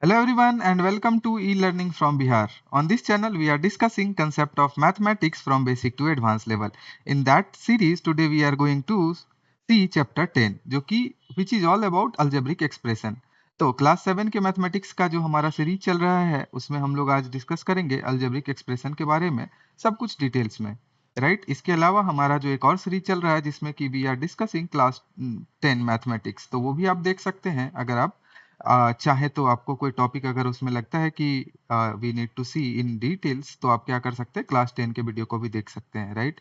Hello everyone and welcome to e-learning from Bihar. On this channel we are discussing concept of mathematics from basic to advanced level. In that series today we are going to see chapter 10 जो कि which is all about algebraic expression. तो class 7 के mathematics का जो हमारा series चल रहा है उसमें हम लोग आज डिस्कस करेंगे algebraic expression के बारे में सब कुछ डिटेल्स में राइट इसके अलावा हमारा जो एक और सीरीज चल रहा है जिसमें कि we are discussing class 10 mathematics तो वो भी आप देख सकते हैं अगर आप चाहे तो आपको कोई टॉपिक अगर उसमें लगता है कि we need to see in details तो आप क्या कर सकते हैं क्लास 10 के वीडियो को भी देख सकते हैं राइट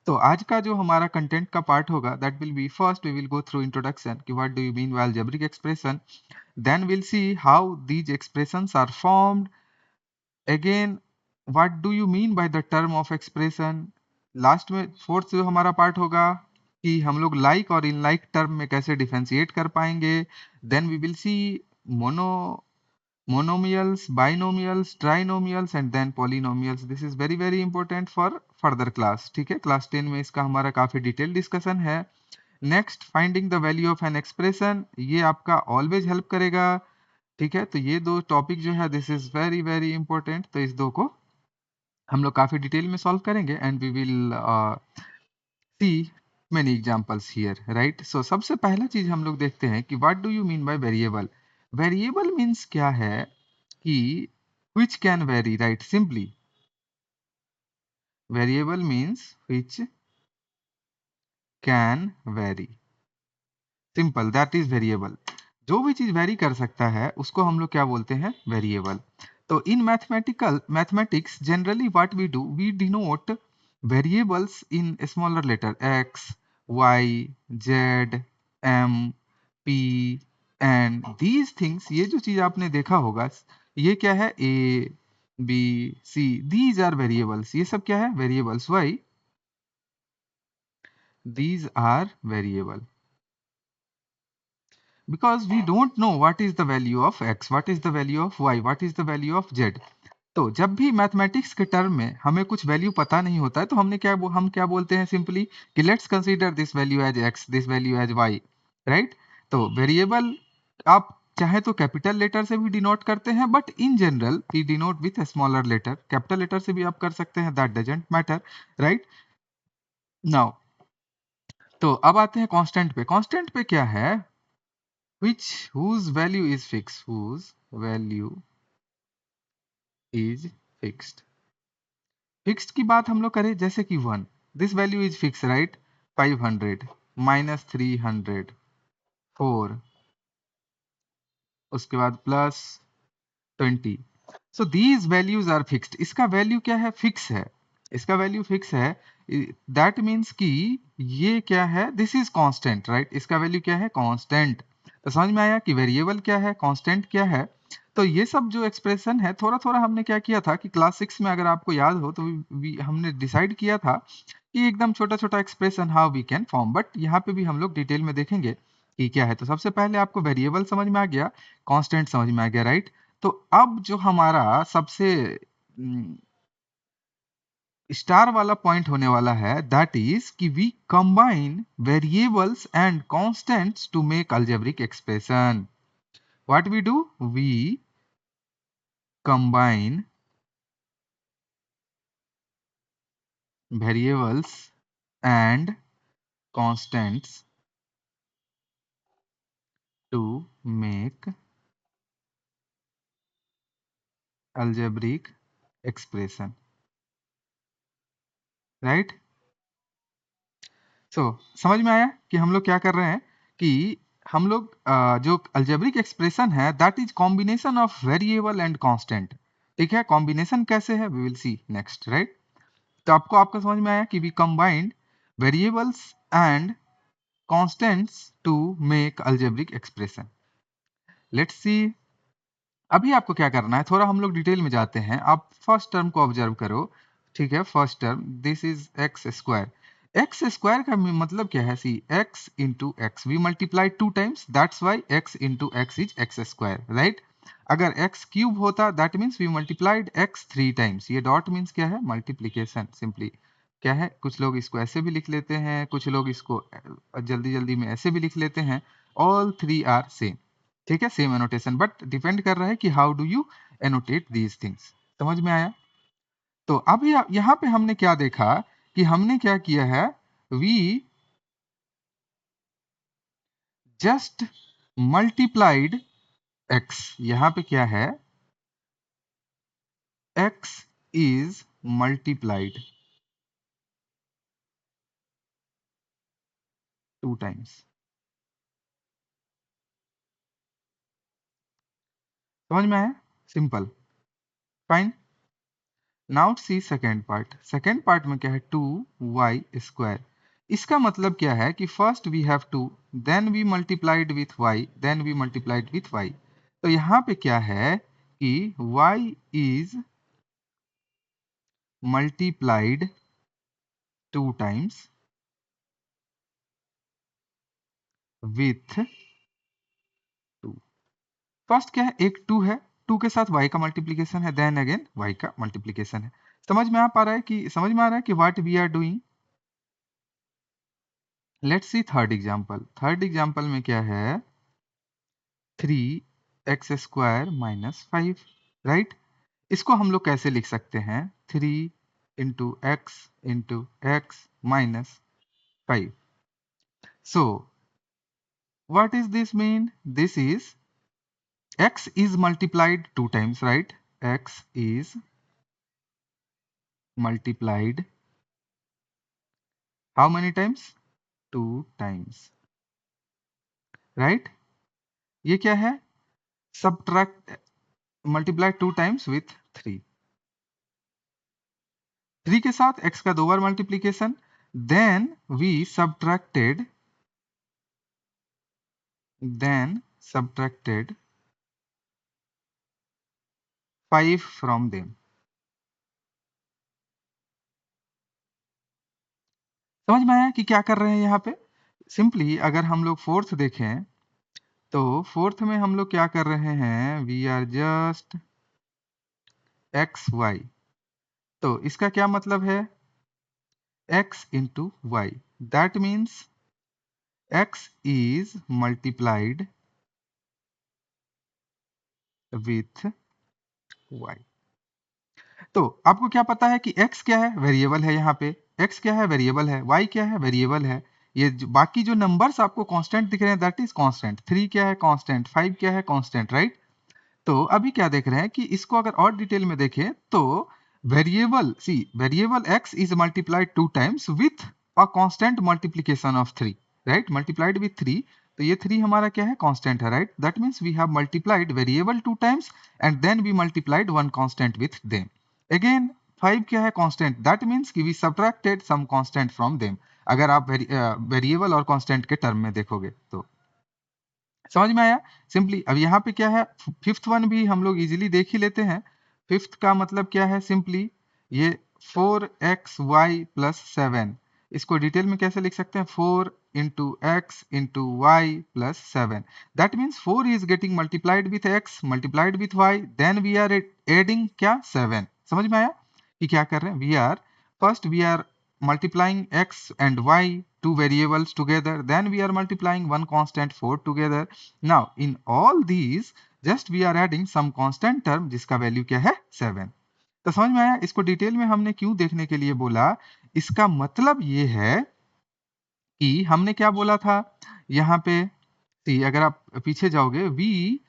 तो आज का जो हमारा कंटेंट का पार्ट होगा that will be first we will go through introduction कि what do you mean by algebraic expression then will see how these expressions are formed again what do you mean by the term of expression last में fourth जो हमारा part होगा कि हम लोग like और in like term में कैसे डिफरेंशिएट कर पाएंगे then we will see mono monomials, binomials, trinomials and then polynomials. This is very important for further class. ठीक है क्लास 10 में इसका हमारा काफी डिटेल डिस्कशन है. Next finding the value of an expression ये आपका ऑलवेज हेल्प करेगा. ठीक है तो ये दो टॉपिक जो है दिस इज वेरी इंपॉर्टेंट तो इस दो को हम लोग काफी डिटेल में सॉल्व करेंगे and we will see many examples here right. So सबसे पहला चीज हम लोग देखते हैं कि what do you mean by variable. Variable means क्या है कि which can vary right simply variable means which can vary simple that is variable जो भी चीज वेरी कर सकता है उसको हम लोग क्या बोलते हैं वेरिएबल. तो in mathematics generally what we denote variables in smaller letter x y z m p and these things ये जो चीज आपने देखा होगा ये क्या है a b c these are variables ये सब क्या है variables. why these are variable because we don't know what is the value of x what is the value of y what is the value of z. तो जब भी mathematics के term में हमें कुछ वैल्यू पता नहीं होता है तो हम क्या बोलते हैं सिंपली कि let's consider this value as x this value as y right. तो वेरिएबल आप चाहे तो कैपिटल लेटर से भी डिनोट करते हैं but in general we denote with smaller letter. Capital letter से भी आप कर सकते हैं that doesn't matter right. Now तो अब आते हैं कांस्टेंट पे. कांस्टेंट पे क्या है which whose value is fixed whose value is fixed. Fixed की बात हम लोग करें जैसे कि 1 this value is fix right 500 minus 300 4 उसके बाद plus 20. So these values are fixed. इसका वैल्यू क्या है फिक्स है इसका वैल्यू फिक्स है दैट मीन्स कि ये क्या है दिस इज कांस्टेंट राइट. इसका वैल्यू क्या है कांस्टेंट. तो समझ में आया कि वेरिएबल क्या है कांस्टेंट क्या है. तो ये सब जो एक्सप्रेशन है थोड़ा थोड़ा हमने क्या किया था कि क्लास 6 में अगर आपको याद हो तो हमने डिसाइड किया था कि एकदम छोटा छोटा expression how we can form but यहाँ पे भी हम लोग डिटेल में देखेंगे कि क्या है. तो सबसे पहले आपको वेरिएबल समझ में आ गया कांस्टेंट समझ में आ गया राइट. तो अब जो हमारा सबसे स्टार वाला पॉइंट होने वाला है दैट इज कि we combine variables and constants to make algebraic expression. What we do we combine variables and constants to make algebraic expression right. so समझ में आया कि हम लोग क्या कर रहे हैं कि हम लोग जो algebraic expression है that is combination of variable and constant. ठीक है कॉम्बिनेशन कैसे है we will see next right. तो आपका समझ में आया कि we combined variables and constants to make algebraic expression. let's see अभी आपको क्या करना है थोड़ा हम लोग डिटेल में जाते हैं. आप फर्स्ट टर्म को ऑब्जर्व करो. ठीक है first term this is x square. X square का मतलब क्या है see x into x we multiply 2 times that's why x into x is x square right. अगर एक्स क्यूब होता that means we multiplied x 3 times. ये dot means क्या है multiplication simply क्या है. कुछ लोग इसको ऐसे भी लिख लेते हैं कुछ लोग इसको जल्दी जल्दी में ऐसे भी लिख लेते हैं. ऑल थ्री आर सेम ठीक है, सेम एनोटेशन, बट डिपेंड कर रहा है कि how do you annotate these things. समझ में आया? तो अब यहाँ पे हमने क्या देखा कि हमने क्या किया है, वी जस्ट मल्टीप्लाइड x। यहाँ पे क्या है, x is multiplied 2 times। समझ में आया? Simple, fine. Now see second part. Second part में क्या है, 2y²। इसका मतलब क्या है कि first we have 2, then we multiplied with y, then we multiplied with y। तो यहाँ पे क्या है कि y is multiplied 2 times with 2। First क्या है, एक 2 है, 2 के साथ y का मल्टीप्लीकेशन है, देन अगेन y का मल्टीप्लीकेशन है। समझ में आ पा रहा है कि समझ में आ रहा है कि what we are doing? Let's see third example. Third example में क्या है, 3x² माइनस 5, राइट? इसको हम लोग कैसे लिख सकते हैं, 3 into x minus 5। So what is this mean? This is x is multiplied 2 times, right? X is multiplied how many times? 2 times, right? ये क्या है, subtract multiply 2 times with 3। 3 के साथ x का 2 बार multiplication, then we subtracted 5 from them। समझ में आया कि क्या कर रहे हैं यहाँ पे? सिंपली अगर हम लोग फोर्थ देखें तो फोर्थ में हम लोग क्या कर रहे हैं, we are just x y. तो इसका क्या मतलब है, x into y, that means x is multiplied with y। तो आपको क्या पता है कि x क्या है, वेरिएबल है। यहाँ पे x क्या है, वेरिएबल है। y क्या है, वेरिएबल है। ये बाकी जो नंबर्स आपको कांस्टेंट दिख रहे हैं, दैट इज कांस्टेंट। 3 क्या है, कांस्टेंट। 5 क्या है, कांस्टेंट, राइट? तो अभी क्या देख रहे हैं कि इसको अगर और डिटेल में देखें तो variable x is multiplied 2 times with a constant multiplication of 3, राइट? मल्टीप्लाइड विथ 3, तो ये 3 हमारा क्या है, कांस्टेंट है, right? That means we have multiplied variable 2 times and then we multiplied one constant with them. Again 5 क्या है, कांस्टेंट। दैट मींस कि we subtracted some constant from them, अगर आप वेरिएबल और कांस्टेंट के टर्म में देखोगे तो। समझ में आया? सिंपली अब यहाँ पे क्या है, फिफ्थ वन भी हम लोग इजीली देख ही लेते हैं। फिफ्थ का मतलब क्या है, सिंपली ये 4xy प्लस 7। इसको डिटेल में कैसे लिख सकते हैं, 4 into x into y plus 7। That means 4 is getting multiplied with x multiplied with y, then we are adding क्या, 7। समझ में आया कि क्या कर रहे हैं, we are multiplying x and y, two variables together, then we are multiplying one constant 4 together। now in all these just we are adding some constant term जिसका वैल्यू क्या है, 7। तो समझ में आया? इसको डिटेल में हमने क्यों देखने के लिए बोला, इसका मतलब ये है कि हमने क्या बोला था यहाँ पे, अगर आप पीछे जाओगे, वी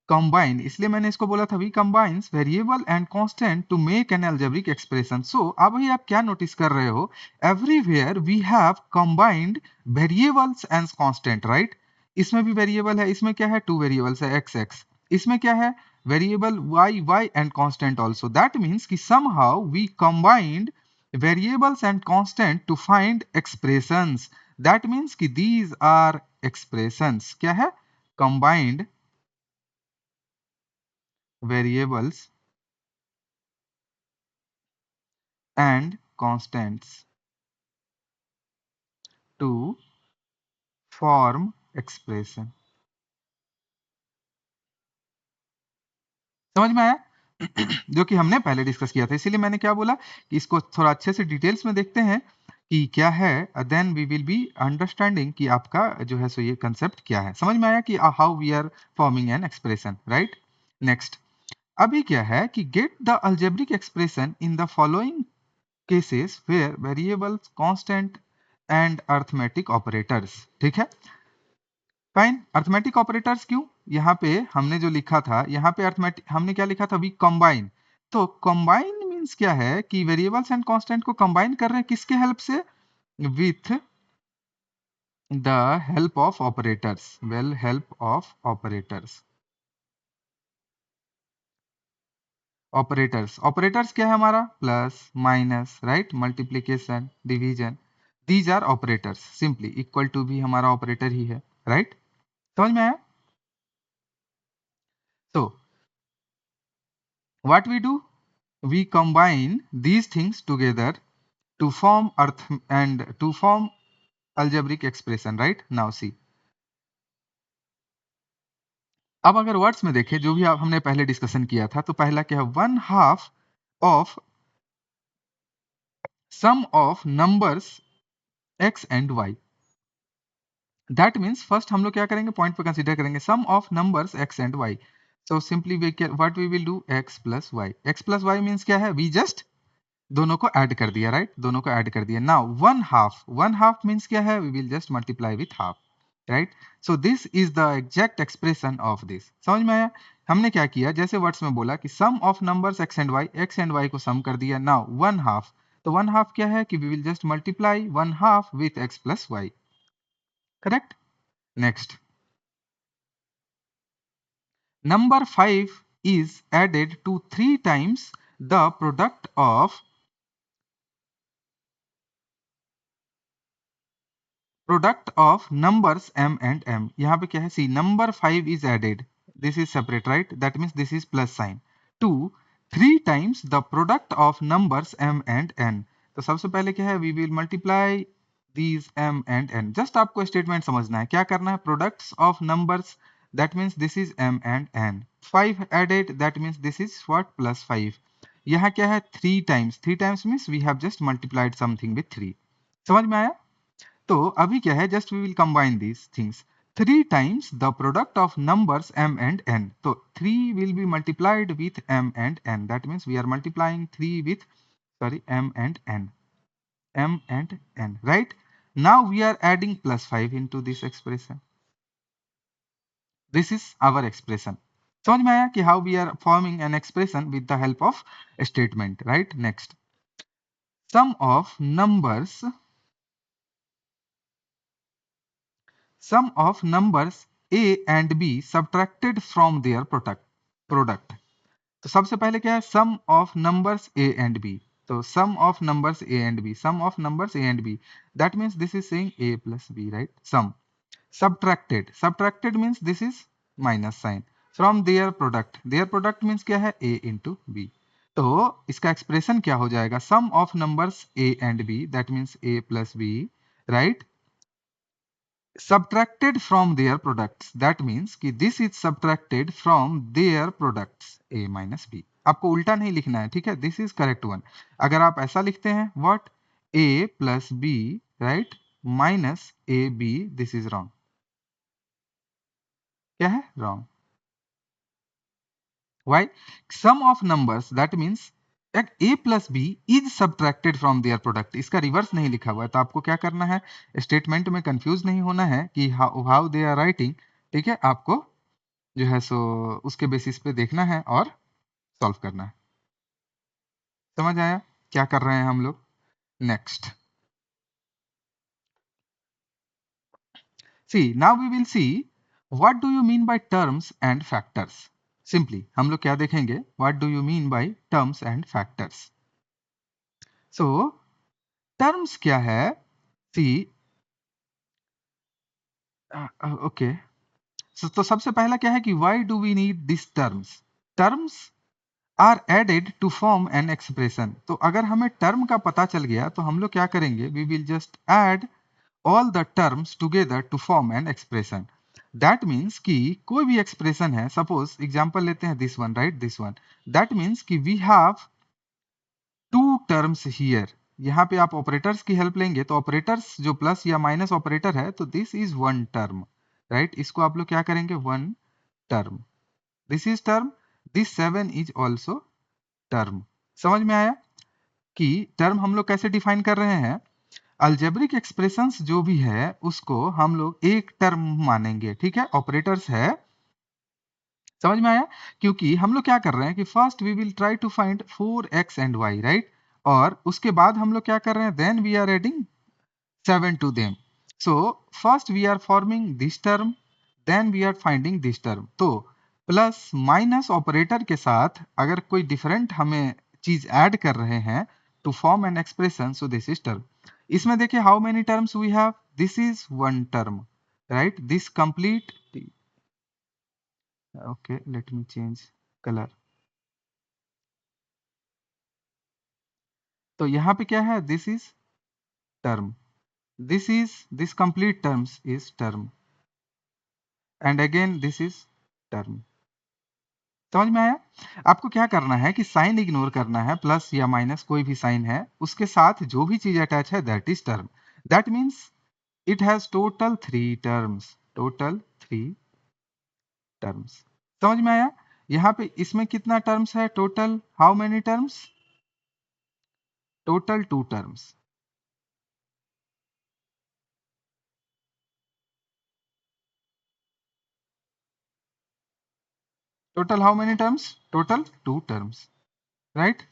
कंबाइन, इसलिए मैंने इसको बोला था we combines variable and constant to make an algebraic expression. So अब ही आप क्या नोटिस कर रहे हो, everywhere we have combined variables and constant, right? इसमें भी वेरिएबल है, इसमें क्या है, 2 वेरिएबल्स है, एक्स एक्स। इसमें क्या है, variable y y and constant also. That means कि somehow we combined variables and constant to find expressions. That means कि दीज आर एक्सप्रेशंस। क्या है, combined variables and constants to form expression। समझ में आया? जो कि हमने पहले डिस्कस किया था, इसीलिए मैंने क्या बोला कि इसको थोड़ा अच्छे से डिटेल्स में देखते हैं कि क्या है, then we will be understanding कि आपका जो है सो ये कंसेप्ट क्या है। समझ में आया कि how we are forming an expression, right. Next, अभी क्या है कि get the algebraic expression in the following cases where variables constant and arithmetic operators. ठीक है, फाइन। अरिथमेटिक ऑपरेटर्स क्यों, यहाँ पे हमने जो लिखा था, यहाँ पे अरिथमेटिक हमने क्या लिखा था, वी कंबाइन। तो कंबाइन मींस क्या है कि वेरिएबल्स एंड कांस्टेंट को कंबाइन कर रहे हैं किसके हेल्प से, with the help of operators, well help of operators. Operators, operators क्या है हमारा, plus minus, right, multiplication, division, these are operators. Simply equal to भी हमारा ऑपरेटर ही है, राइट। समझ में आया। तो what we do, we combine these things together to form earth and to form algebraic expression, right? Now see, अब अगर words में देखें जो भी आप हमने पहले डिस्कशन किया था, तो पहला क्या है, 1/2 of sum of numbers x and y। That means first हम लोग क्या करेंगे, पॉइंट पे कंसीडर करेंगे sum of numbers x and y। So simply we what we will do, x plus y. x plus y means क्या है, we just दोनों को ऐड कर दिया, राइट, दोनों को ऐड कर दिया। नाउ 1/2, 1/2 मींस क्या है, we will just multiply with half, right. So this is the exact expression of this. समझ में आया। हमने क्या किया, जैसे वर्ड्स में बोला कि sum of numbers x and y को सम कर दिया। नाउ 1/2, तो 1/2 क्या है कि we will just multiply 1/2 with x plus y, correct. Next, number 5 is added to 3 times the product of numbers m and m। यहाँ पे क्या है, सी number 5 is added, this is separate, right, that means this is plus sign, to 3 times the product of numbers m and n। तो सबसे पहले क्या है, we will multiply these m and n। just आपको स्टेटमेंट समझना है, क्या करना है, products of numbers, that means this is m and n, 5 added, that means this is what, plus 5। यहाँ क्या है, 3 times, 3 times means we have just multiplied something with 3। समझ में आया। तो अभी क्या है, just we will combine these things, 3 times the product of numbers m and n। तो 3 will be multiplied with m and n, that means we are multiplying 3 with, sorry, m and n, right। now we are adding plus 5 into this expression, this is our expression। समझ में आया कि how we are forming an expression with the help of a statement, right। next, sum of numbers, sum of numbers a and b subtracted from their product। तो सबसे पहले क्या है, sum of numbers a and b। तो sum of numbers a and b, sum of numbers a and b, that means this is saying a plus b, right। sum, subtracted, subtracted means this is minus sign, from their product means क्या है, a into b। तो इसका expression क्या हो जाएगा, sum of numbers a and b, that means a plus b, right, subtracted from their products, that means कि this is subtracted from their products a minus b। आपको उल्टा नहीं लिखना है, ठीक है, this is correct one। अगर आप ऐसा लिखते हैं, what, a plus b, right, minus a b, this is wrong। क्या है, wrong। why, sum of numbers, that means a plus b is subtracted from their product। इसका रिवर्स नहीं लिखा हुआ है, तो आपको क्या करना है, स्टेटमेंट में कंफ्यूज नहीं होना है कि हाउ दे आर राइटिंग, ठीक है, आपको जो है सो उसके बेसिस पे देखना है और सॉल्व करना है। समझ आया क्या कर रहे हैं हम लोग। Next, see now we will see what do you mean by terms and factors. Simply हम लोग क्या देखेंगे, what do you mean by terms and factors. So terms क्या है, सी ओके, तो सबसे पहला क्या है कि why do we need this terms, terms are added to form an expression. तो अगर हमें टर्म का पता चल गया तो हम लोग क्या करेंगे, we will just add all the terms together to form an expression। that means कि कोई भी expression है, suppose example लेते हैं this one, right, this one, that means कि we have two terms here, यहाँ पे आप ऑपरेटर्स की हेल्प लेंगे तो ऑपरेटर्स जो प्लस या माइनस ऑपरेटर है तो this is one term, right. इसको आप लोग क्या करेंगे, one term, this is term, this 7 is also term. समझ में आया कि टर्म हम लोग कैसे डिफाइन कर रहे हैं। अलजेब्रिक एक्सप्रेशंस जो भी है उसको हम लोग एक टर्म मानेंगे, ठीक है। ऑपरेटर्स है, समझ में आया। क्योंकि हम लोग क्या कर रहे हैं कि first we will try to find 4x and y, right. और उसके बाद हम लोग क्या कर रहे हैं, then we are adding 7 to them. So first we are forming this term, then we are finding this term. तो प्लस माइनस ऑपरेटर के साथ अगर कोई डिफरेंट हमें चीज ऐड कर रहे हैं to form an expression, so this is term. इसमें देखिए how many terms we have, this is one term, right. This complete, okay let me change colour. तो यहाँ पे क्या है, this is term, this complete terms is term, and again this is term. समझ में आया। आपको क्या करना है कि साइन इग्नोर करना है, प्लस या माइनस कोई भी साइन है उसके साथ जो भी चीज अटैच है that is term. That means it has total 3 terms, total 3 terms. समझ में आया। यहाँ पे इसमें कितना टर्म्स है, total how many terms, total 2 terms. Total how many terms, total 2 terms, right.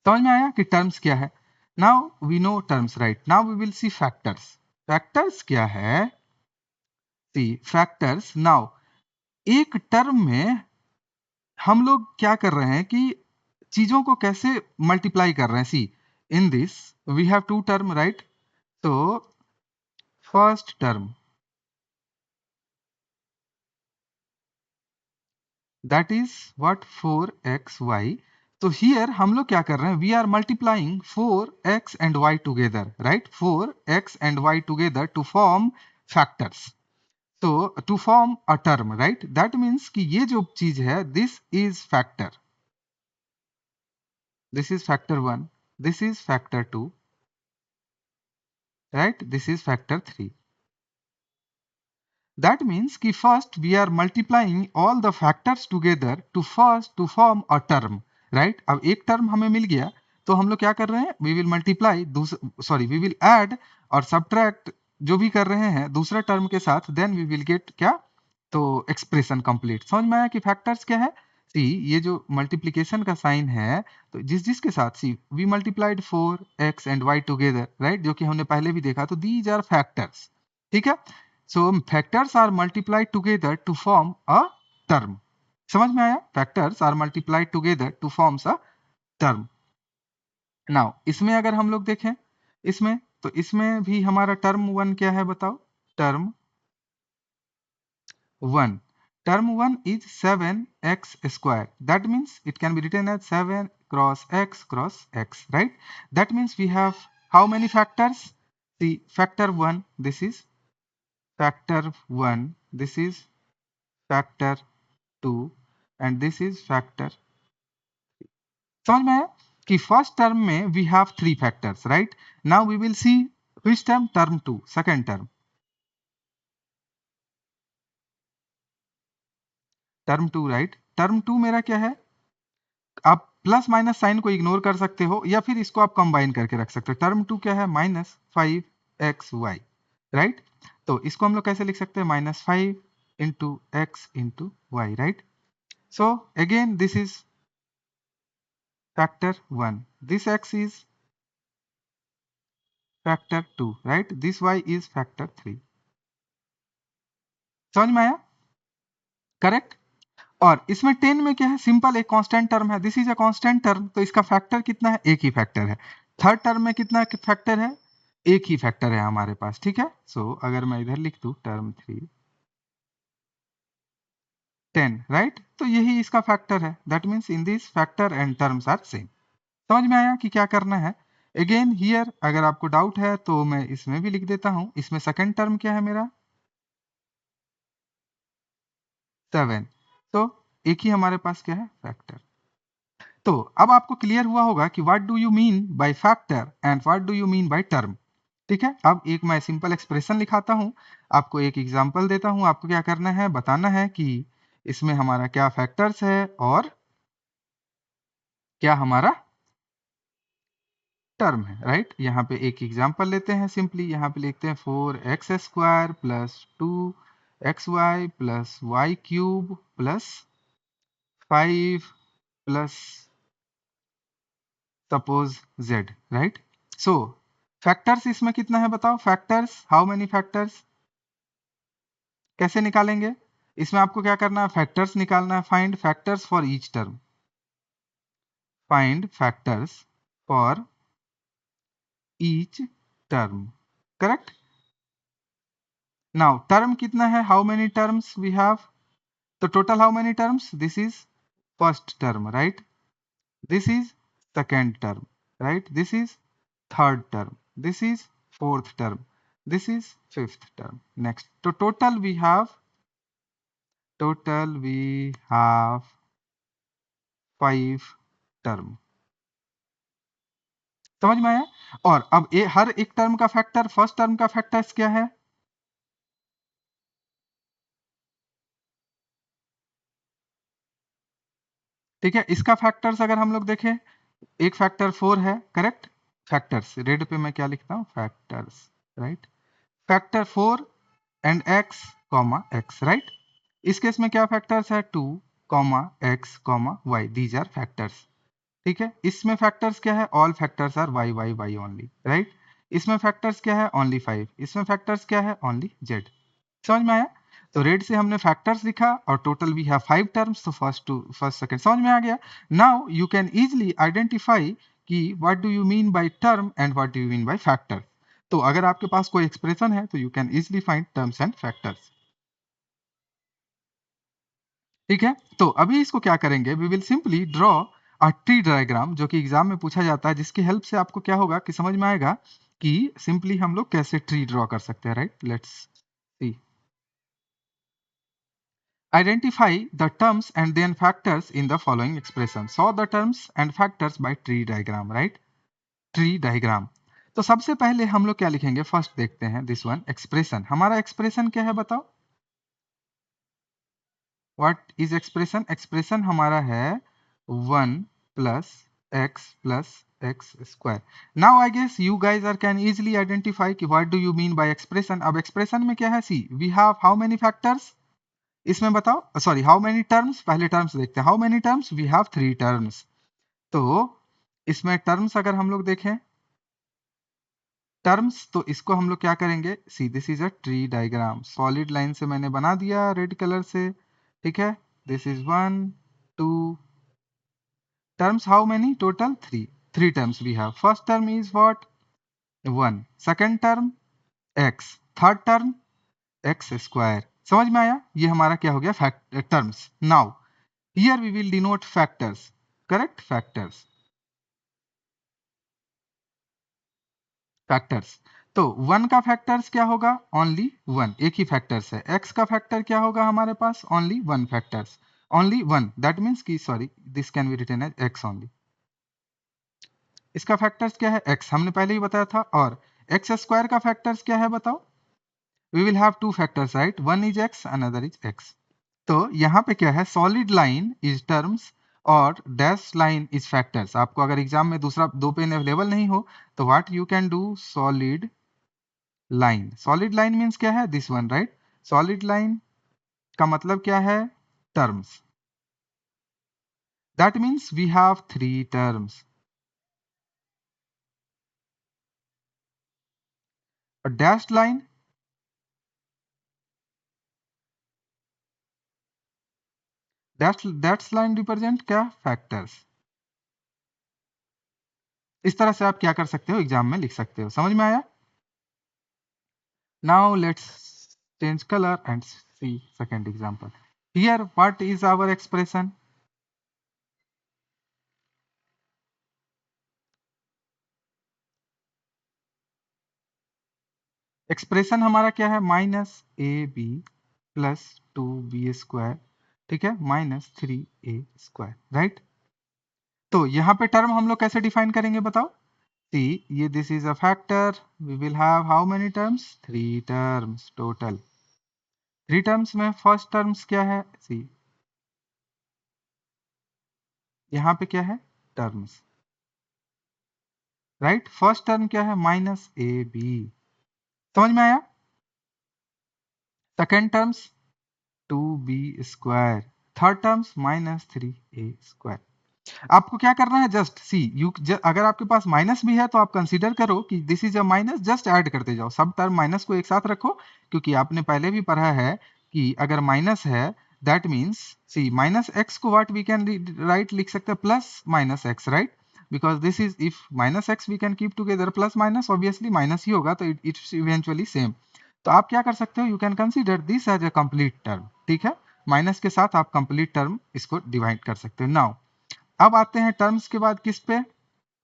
समझ में आया कि टर्म्स क्या है। Now we know terms, right. Now we will see factors. Factors क्या है, सी फैक्टर्स। नाउ एक टर्म में हम लोग क्या कर रहे हैं कि चीजों को कैसे मल्टीप्लाई कर रहे हैं। See in this we have two term, right. तो first term that is what, 4xy। तो हियर हम लोग क्या कर रहे हैं, we are multiplying 4x and y together, right. 4x and y together to form factors, तो to form a term, right. That means कि ये जो चीज है this is factor, this is factor 1, this is factor 2, right, this is factor 3. That means कि first we are multiplying all the factors together to first to form a term, right। अब एक term हमें मिल गया तो हम लोग क्या कर रहे हैं, we will multiply we will add और subtract जो भी कर रहे हैं दूसरा टर्म के साथ, then we will get क्या, तो एक्सप्रेशन कंप्लीट। समझ में आया कि फैक्टर्स क्या है। सी ये जो मल्टीप्लिकेशन का साइन है तो जिस जिसके साथ, see we multiplied 4x and y together, right, जो कि हमने पहले भी देखा, तो दीज आर फैक्टर्स, ठीक है। So factors are multiplied together to form a term. समझ में आया, factors are multiplied together to forms a term. Now इसमें अगर हम लोग देखें इसमें, तो इसमें भी हमारा टर्म वन क्या है बताओ, term 1. Term 1 is 7x square. That means it can be written as 7 cross x, right? That means we have how many factors? See, factor 1, this is factor 1, this is factor 2, and this is factor। समझ में आया कि first term में we have 3 factors, right? Now we will see which term, term 2, second term। Term 2, right. Term 2 मेरा क्या है, आप plus minus sign को इग्नोर कर सकते हो या फिर इसको आप कंबाइन करके रख सकते हो। टर्म 2 क्या है, -5xy, राइट। तो इसको हम लोग कैसे लिख सकते हैं, -5 into x into y, right. So again this is factor 1, this x is factor 2, right, this y is factor 3। समझ में आया, करेक्ट। और इसमें 10 में क्या है, सिंपल एक कांस्टेंट टर्म है, this is a constant term, तो इसका फैक्टर कितना है, एक ही फैक्टर है। थर्ड टर्म में कितना फैक्टर है, एक ही फैक्टर है हमारे पास, ठीक है। सो अगर मैं इधर लिख दूं टर्म 3 10, राइट, तो यही इसका फैक्टर है। That means in this factor and terms are same. समझ में आया कि क्या करना है। अगेन हियर अगर आपको डाउट है तो मैं इसमें भी लिख देता हूं। इसमें सेकंड टर्म क्या है मेरा, 7, तो एक ही हमारे पास क्या है, फैक्टर। तो अब आपको क्लियर हुआ होगा कि what do you mean by factor and what do you mean by term. ठीक है, अब एक मैं सिंपल एक्सप्रेशन लिखाता हूं, आपको एक एग्जांपल देता हूं, आपको क्या करना है, बताना है कि इसमें हमारा क्या फैक्टर्स है और क्या हमारा टर्म है, राइट। यहाँ पे एक एग्जांपल लेते हैं, सिंपली यहाँ पे लिखते हैं 4x² plus 2xy plus y cube plus 5 plus suppose z, right. So factors इसमें कितना है बताओ, फैक्टर्स हाउ मेनी फैक्टर्स, कैसे निकालेंगे, इसमें आपको क्या करना है, फैक्टर्स निकालना है, find factors for each term, find factors for each term, correct. Now term कितना है, how many terms we have, तो total how many terms, this is first term, right, this is second term, right, this is third term, this is fourth term, this is fifth term, next, so total we have 5 term, समझ में आया। और अब हर एक term का factor, first term का factors क्या है, ठीक है, इसका फैक्टर्स अगर हम लोग देखें, एक फैक्टर 4 है, करेक्ट, फैक्टर्स रेड पे मैं क्या लिखता हूं, factors, right, factor 4 and x comma x, right. इस केस में क्या फैक्टर्स है, 2 comma x comma y, these are factors, ठीक है। इसमें फैक्टर्स क्या है, all factors are y y y only, right. इसमें फैक्टर्स क्या है, ओनली 5, इसमें फैक्टर्स क्या है, ओनली z, समझ में आया। तो रेड से हमने फैक्टर्स लिखा और टोटल वी हैव 5 टर्म्स, तो फर्स्ट सेकंड समझ में आ गया। Now you can easily identify कि what do you mean by term and what do you mean by factor. तो अगर आपके पास कोई एक्सप्रेशन है तो you can easily find terms and factors, ठीक है। तो अभी इसको क्या करेंगे, we will simply draw a tree diagram, जो कि एग्जाम में पूछा जाता है, जिसकी हेल्प से आपको क्या होगा कि समझ में आएगा कि सिंपली हम लोग कैसे ट्री ड्रॉ कर सकते हैं, right. Let's see, identify the terms and then factors in the following expression, saw the terms and factors by tree diagram, right, tree diagram। तो सबसे पहले हम लोग क्या लिखेंगे, फर्स्ट देखते हैं दिस वन, एक्सप्रेशन, हमारा एक्सप्रेशन क्या है बताओ, व्हाट इज एक्सप्रेशन, एक्सप्रेशन हमारा है 1 plus x square. Now I guess you guys are can easily identify कि what do you mean by expression. अब एक्सप्रेशन में क्या है, see we have how many factors, इसमें बताओ, सॉरी हाउ मेनी टर्म्स, पहले टर्म्स देखते हैं, how many terms, we have 3 terms. तो इसमें टर्म्स अगर हम लोग देखें, टर्म्स, तो इसको हम लोग क्या करेंगे, see this is a tree diagram, solid line से मैंने बना दिया रेड कलर से, ठीक है। This is 1 2 terms, how many, total 3 terms we have, first term is what, 1, second term x, third term x square, समझ में आया, ये हमारा क्या हो गया, fact terms. Now here we will denote factors, correct, factors। तो 1 का फैक्टर्स क्या होगा, ओनली 1, एक ही फैक्टर्स है। x का फैक्टर क्या होगा हमारे पास, only 1 factors, only 1, that means की, sorry, this can be written as x only. इसका फैक्टर्स क्या है, x, हमने पहले ही बताया था। और x स्क्वायर का फैक्टर्स क्या है बताओ, we will have 2 factors, right, one is x, another is x। तो यहाँ पे क्या है, सॉलिड लाइन इज टर्म्स और डैश लाइन इज फैक्टर्स। आपको अगर एग्जाम में दूसरा 2 पेन अवेलेबल नहीं हो तो what you can do, solid line, solid line means क्या है, this one, right, solid line का मतलब क्या है, terms, that means we have 3 terms. और dash line, dash line represent क्या, फैक्टर्स। इस तरह से आप क्या कर सकते हो, एग्जाम में लिख सकते हो, समझ में आया। Now let's change color and see second example. Here what is our expression? Expression हमारा क्या है, minus a b plus 2b square, ठीक है, माइनस 3a स्क्वायर, राइट। तो यहाँ पे टर्म हम लोग कैसे डिफाइन करेंगे बताओ? सी ये this is a factor, we will have how many terms? 3 terms total. 3 terms में फर्स्ट टर्म्स क्या है? सी यहाँ पे क्या है? Terms, right. फर्स्ट टर्म क्या है? माइनस ए बी, समझ में आया? Second terms 2b², third terms -3a²। आपको क्या करना है? जस्ट सी यू, अगर आपके पास माइनस भी है तो आप कंसीडर करो कि this is a minus, just add करते जाओ, सब टर्म माइनस को एक साथ रखो, क्योंकि आपने पहले भी पढ़ा है कि अगर माइनस है that means see minus x को व्हाट वी कैन राइट, लिख सकते हैं plus minus x, right, because this is if minus x we can keep together, plus minus obviously minus ही होगा, तो इट्स इवेंचुअली सेम। तो आप क्या कर सकते हो? You can consider this as a complete term, ठीक है। माइनस के साथ आप कंप्लीट टर्म इसको डिवाइड कर सकते हो। नाउ अब आते हैं टर्म्स के बाद किस पे?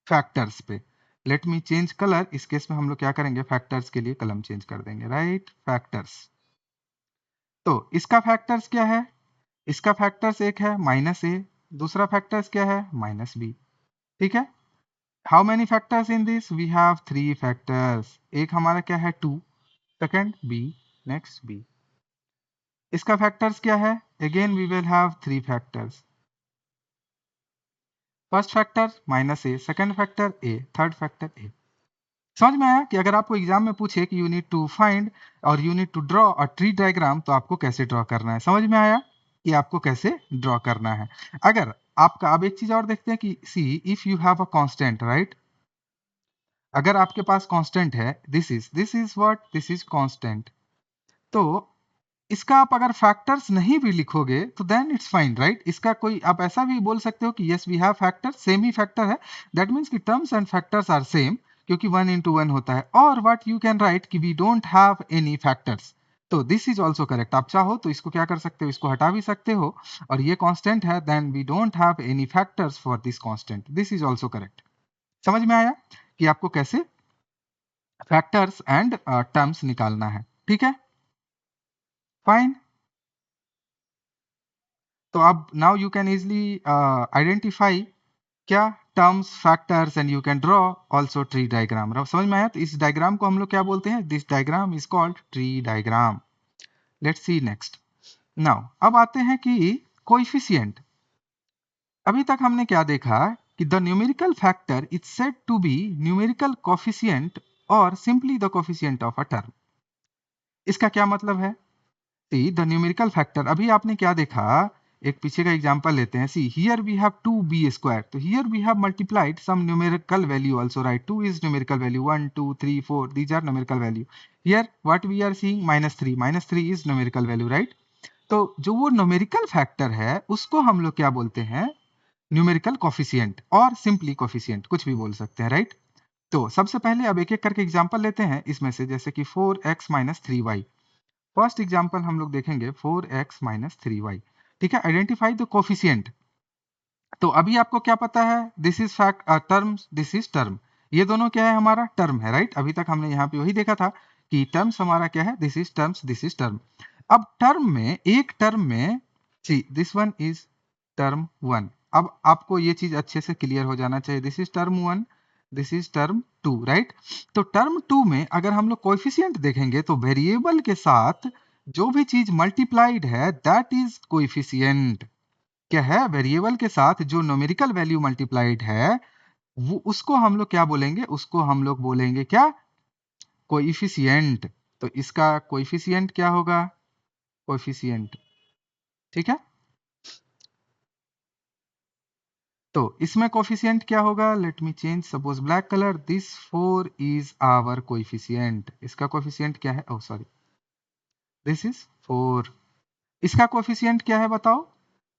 फैक्टर्स पे। लेट मी चेंज कलर, इस केस में हम लोग क्या करेंगे? फैक्टर्स के लिए कलम चेंज कर देंगे, राइट। फैक्टर्स, तो इसका फैक्टर्स क्या है? इसका फैक्टर्स एक है माइनस ए, दूसरा फैक्टर्स क्या है? माइनस बी, ठीक है। How many factors in this? We have 3 factors. एक हमारा क्या है? 2, सेकंड बी, नेक्स्ट बी। इसका फैक्टर्स क्या है? Again we will have 3 factors. First factor minus a, second factor a, third factor a. समझ में आया कि अगर आपको एग्जाम में पूछे कि यू नीड टू फाइंड और you need to draw a tree diagram, तो आपको कैसे ड्रॉ करना है? समझ में आया कि आपको कैसे ड्रॉ करना है? अगर आपका, अब एक चीज और देखते हैं कि see if you have a constant, right, अगर आपके पास कांस्टेंट है, this is what, this is constant, तो इसका आप अगर फैक्टर्स नहीं भी लिखोगे तो देन इट्स फाइन, राइट। इसका कोई आप ऐसा भी बोल सकते हो कि yes we have factor, same ही फैक्टर है, दैट मीन्स कि terms and factors are same, क्योंकि 1 into 1 होता है। और व्हाट यू कैन राइट कि we don't have any factors, तो दिस इज ऑल्सो करेक्ट। आप चाहो तो इसको क्या कर सकते हो? इसको हटा भी सकते हो, और ये कांस्टेंट है, then we don't have any factors for this constant, this is also correct. समझ में आया कि आपको कैसे फैक्टर्स एंड टर्म्स निकालना है, ठीक है, फाइन। तो अब now you can easily identify क्या? Terms, factors, and you can draw also tree diagram. समझ में आया? तो इस डायग्राम को हम लोग क्या बोलते हैं? This diagram is called tree diagram. Let's see next. Now अब आते हैं कि कोएफिशिएंट। अभी तक हमने क्या देखा कि the numerical factor is said to be numerical coefficient और simply the coefficient of a term. इसका क्या मतलब है? सी द न्यूमेरिकल फैक्टर, अभी आपने क्या देखा? एक पीछे का एग्जांपल लेते हैं। See here we have 2b², तो here we have multiplied some numerical value also, right. 2 is numerical value, 1 2 3 4 these are numerical value. Here what we are seeing? -3, -3 is numerical value, right. तो जो वो numerical factor है उसको हम लोग क्या बोलते हैं? न्यूमेरिकल कोफिशिएंट और सिंपली कोफिशिएंट, कुछ भी बोल सकते हैं, राइट। तो सबसे पहले अब एक एक करके एग्जांपल लेते हैं इसमें से, जैसे कि 4x - 3y। फर्स्ट एग्जांपल हम लोग देखेंगे 4x - 3y, ठीक है। Identify the coefficient. तो अभी आपको क्या पता है? This is fact terms, this is term, ये दोनों क्या है? हमारा टर्म है, राइट। अभी तक हमने यहाँ पे वही देखा था कि टर्म्स हमारा क्या है? This is terms, this is term. अब टर्म में, एक टर्म में, सी दिस वन इज टर्म 1। अब आपको ये चीज अच्छे से क्लियर हो जाना चाहिए, this is term 1, this is term 2, right. तो टर्म 2 में अगर हम लोग कोएफिशिएंट देखेंगे तो वेरिएबल के साथ जो भी चीज मल्टीप्लाइड है दैट इज कोएफिशिएंट। क्या है? वेरिएबल के साथ जो न्यूमेरिकल वैल्यू मल्टीप्लाइड है वो, उसको हम लोग क्या बोलेंगे? उसको हम लोग बोलेंगे क्या? कोएफिशिएंट। तो इसका कोएफिशिएंट क्या होगा? कोएफिशिएंट, ठीक है। तो इसमें कोएफिशिएंट क्या होगा? Let me change, suppose black colour, this 4 is our coefficient. इसका कोएफिशिएंट क्या है? Oh sorry, this is 4। इसका कोएफिशिएंट क्या है बताओ?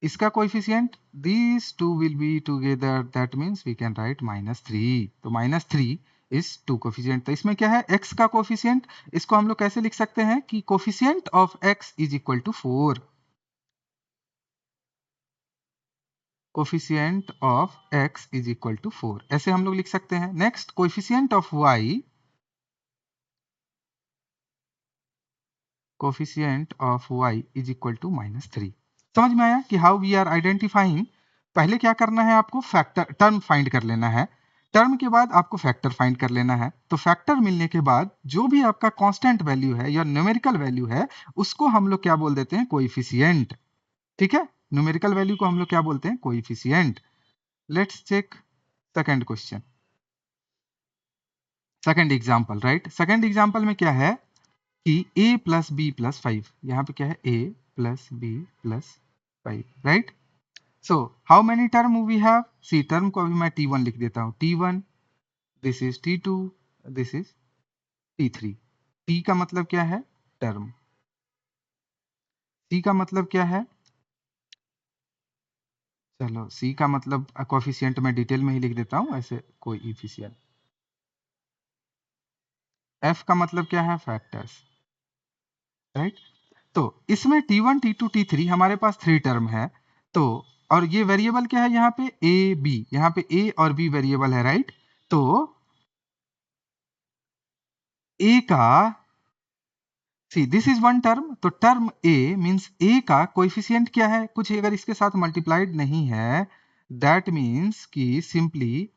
इसका coefficient, these two will be together, that means we can write -3। तो -3 is 2 कोफिशिएंट। तो इसमें क्या है? x का कोफिशिएंट। इसको हम लोग कैसे लिख सकते हैं कि coefficient of x is equal to 4। Coefficient of x is equal to 4, ऐसे हम लोग लिख सकते हैं। Next, coefficient of y, coefficient of y is equal to -3। समझ में आया कि हाउ वी आर आइडेंटिफाइंग पहले क्या करना है आपको, फैक्टर टर्म फाइंड कर लेना है, टर्म के बाद आपको फैक्टर फाइंड कर लेना है। तो फैक्टर मिलने के बाद जो भी आपका कांस्टेंट वैल्यू है या न्यूमेरिकल वैल्यू है उसको हम लोग क्या बोल देते हैं, कोएफिशिएंट। ठीक है, न्यूमेरिकल वैल्यू को हम लोग क्या बोलते हैं, coefficient. Let's check second question, second example, right. Second example में क्या है कि a प्लस बी प्लस 5, यहाँ पे क्या है a plus b plus 5, right. So how many term we have, see term को अभी मैं t1 लिख देता हूँ, t1, this is t2, this is t3। t का मतलब क्या है, टर्म, c का मतलब क्या है, चलो c का मतलब कोफिशिएंट में डिटेल में ही लिख देता हूँ ऐसे, कोई इफिशिएंट। f का मतलब क्या है, फैक्टर्स, राइट। तो इसमें t1 t2 t3 हमारे पास 3 टर्म है। तो और ये वेरिएबल क्या है, यहाँ पे a b, यहाँ पे a और b वेरिएबल है, राइट। तो a का, सी दिस इज वन टर्म, तो टर्म a मींस a का कोएफिशिएंट क्या है, कुछ अगर इसके साथ मल्टीप्लाइड नहीं है, दैट मींस कि simply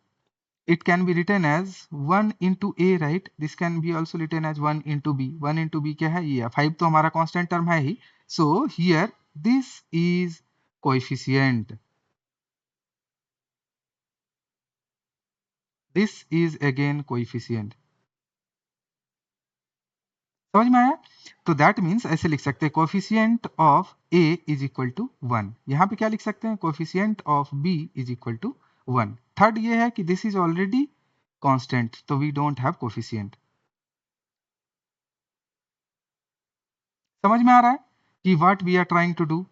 it can be written as 1 into a, right? This can be also written as 1 into b, 1 into b क्या है, ये 5 तो हमारा कांस्टेंट टर्म है ही। so here this is coefficient, this is again coefficient। समझ में आया। तो दैट मीन्स ऐसे लिख सकते हैं, coefficient of a is equal to 1। यहाँ पे क्या लिख सकते हैं, coefficient of b is equal to 1। Third ये है कि दिस इज ऑलरेडी कांस्टेंट, तो वी डोंट हैव कोफिशिएंट। समझ में आ रहा है कि what we are trying to do.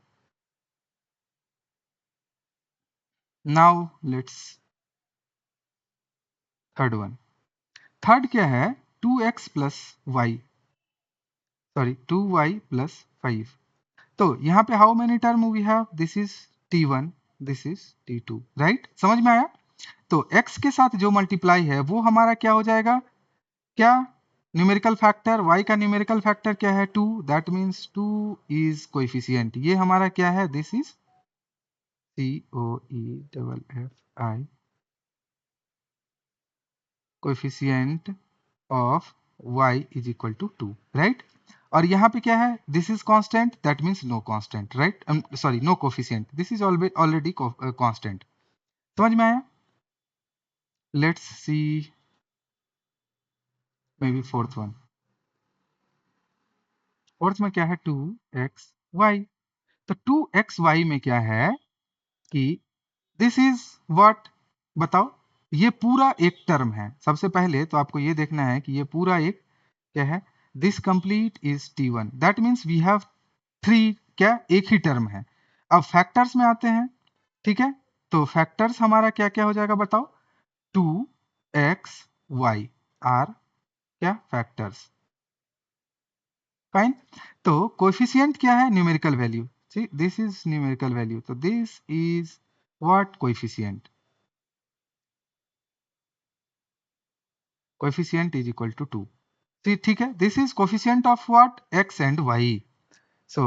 Now let's third one. Third क्या है, 2x plus Y, sorry 2y plus 5। तो यहाँ पे how many term we have, this is t1, this is t2, right. समझ में आया। तो x के साथ जो मल्टीप्लाई है वो हमारा क्या हो जाएगा, क्या, न्यूमेरिकल फैक्टर, y का न्यूमेरिकल फैक्टर क्या है, 2, दैट मीन्स 2 इज कोएफिशिएंट। ये हमारा क्या है, this is COEFFI, coefficient of y is equal to 2, right. और यहाँ पे क्या है, this is constant, that means no constant, right, sorry no coefficient, this is already constant. समझ में आया। Let's see maybe fourth one. Fourth में क्या है, 2xy। तो 2xy में क्या है कि दिस इज व्हाट, बताओ। ये पूरा एक टर्म है। सबसे पहले तो आपको ये देखना है कि ये पूरा एक क्या है, दिस कंप्लीट इज t1, दैट मीन्स वी हैव 3, क्या, एक ही टर्म है। अब फैक्टर्स में आते हैं, ठीक है। तो फैक्टर्स हमारा क्या क्या हो जाएगा, बताओ, 2xy आर क्या, फैक्टर्स, फाइन। तो कोएफिशिएंट क्या है, numerical value, see this is numerical value, तो this is what, coefficient. Coefficient is equal to 2, ठीक है। This is coefficient of what, x and y। So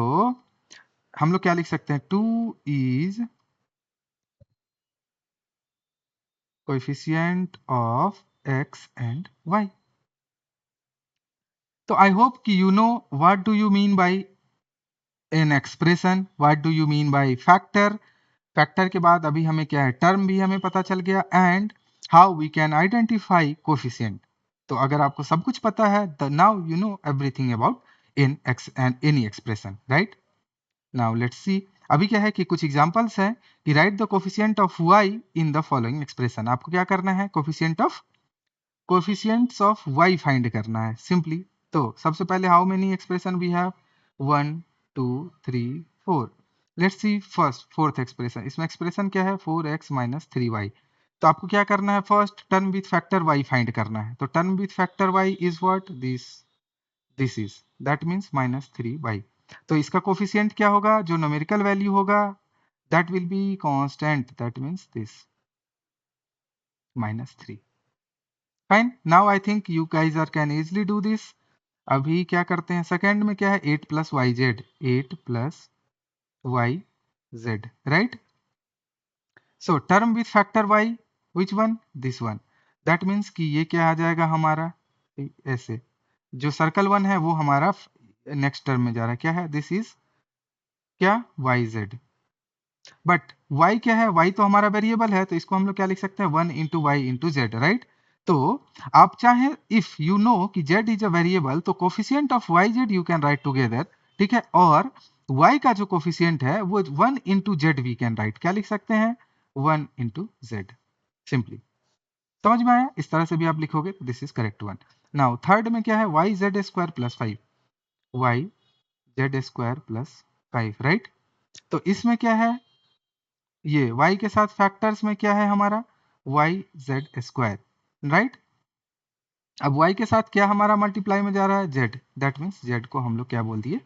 हम लोग क्या लिख सकते हैं, 2 is coefficient of x and y। तो आई होप कि you know what do you mean by an expression, what do you mean by factor. Factor के बाद अभी हमें क्या है, टर्म भी हमें पता चल गया, and how we can identify coefficient. तो अगर आपको सब कुछ पता है, now you know everything about in x and any expression, right. Now let's see. अभी क्या है कि कुछ एग्जांपल्स हैं कि write the coefficient of y in the following expression. आपको क्या करना है, कोफिशिएंट्स ऑफ y फाइंड करना है सिंपली। तो सबसे पहले how many expression we have, 1 2 3 4। Let's see first fourth expression. इसमें एक्सप्रेशन क्या है, 4x माइनस 3y। तो आपको क्या करना है, first term with factor y find करना है। तो term with factor y is what, this is, that means minus 3y। तो इसका कोफिशिएंट क्या होगा, जो न्यूमेरिकल वैल्यू होगा, that will be constant, that means this minus 3। Fine, now I think you guys are can easily do this. अभी क्या करते हैं, सेकेंड में क्या है, 8 plus y z, 8 plus y Z, right. So term with factor y, which one, this one. That means कि ये क्या आ जाएगा हमारा ऐसे, जो सर्कल वन है वो हमारा नेक्स्ट टर्म में जा रहा है, क्या है, दिस इज क्या, वाई जेड। बट y क्या है, y तो हमारा वेरिएबल है, तो इसको हम लोग क्या लिख सकते हैं, 1 into y into z, right. तो आप चाहे, इफ यू नो कि z इज अ वेरिएबल, तो coefficient of y z you can write together, ठीक है। और y का जो कोफिशिएंट है वो 1 into z we can write, क्या लिख सकते हैं, 1 इंटू जेड, सिंपली। समझ में आया, इस तरह से भी आप लिखोगे, this is correct one. Now third में क्या है, y z square plus 5, y z square plus 5, right. तो इसमें क्या है, ये y के साथ फैक्टर्स में क्या है हमारा, वाई जेड स्क्वायर, राइट। अब y के साथ क्या हमारा मल्टीप्लाई में जा रहा है, z, दैट मीन्स z को हम लोग क्या बोल दिए,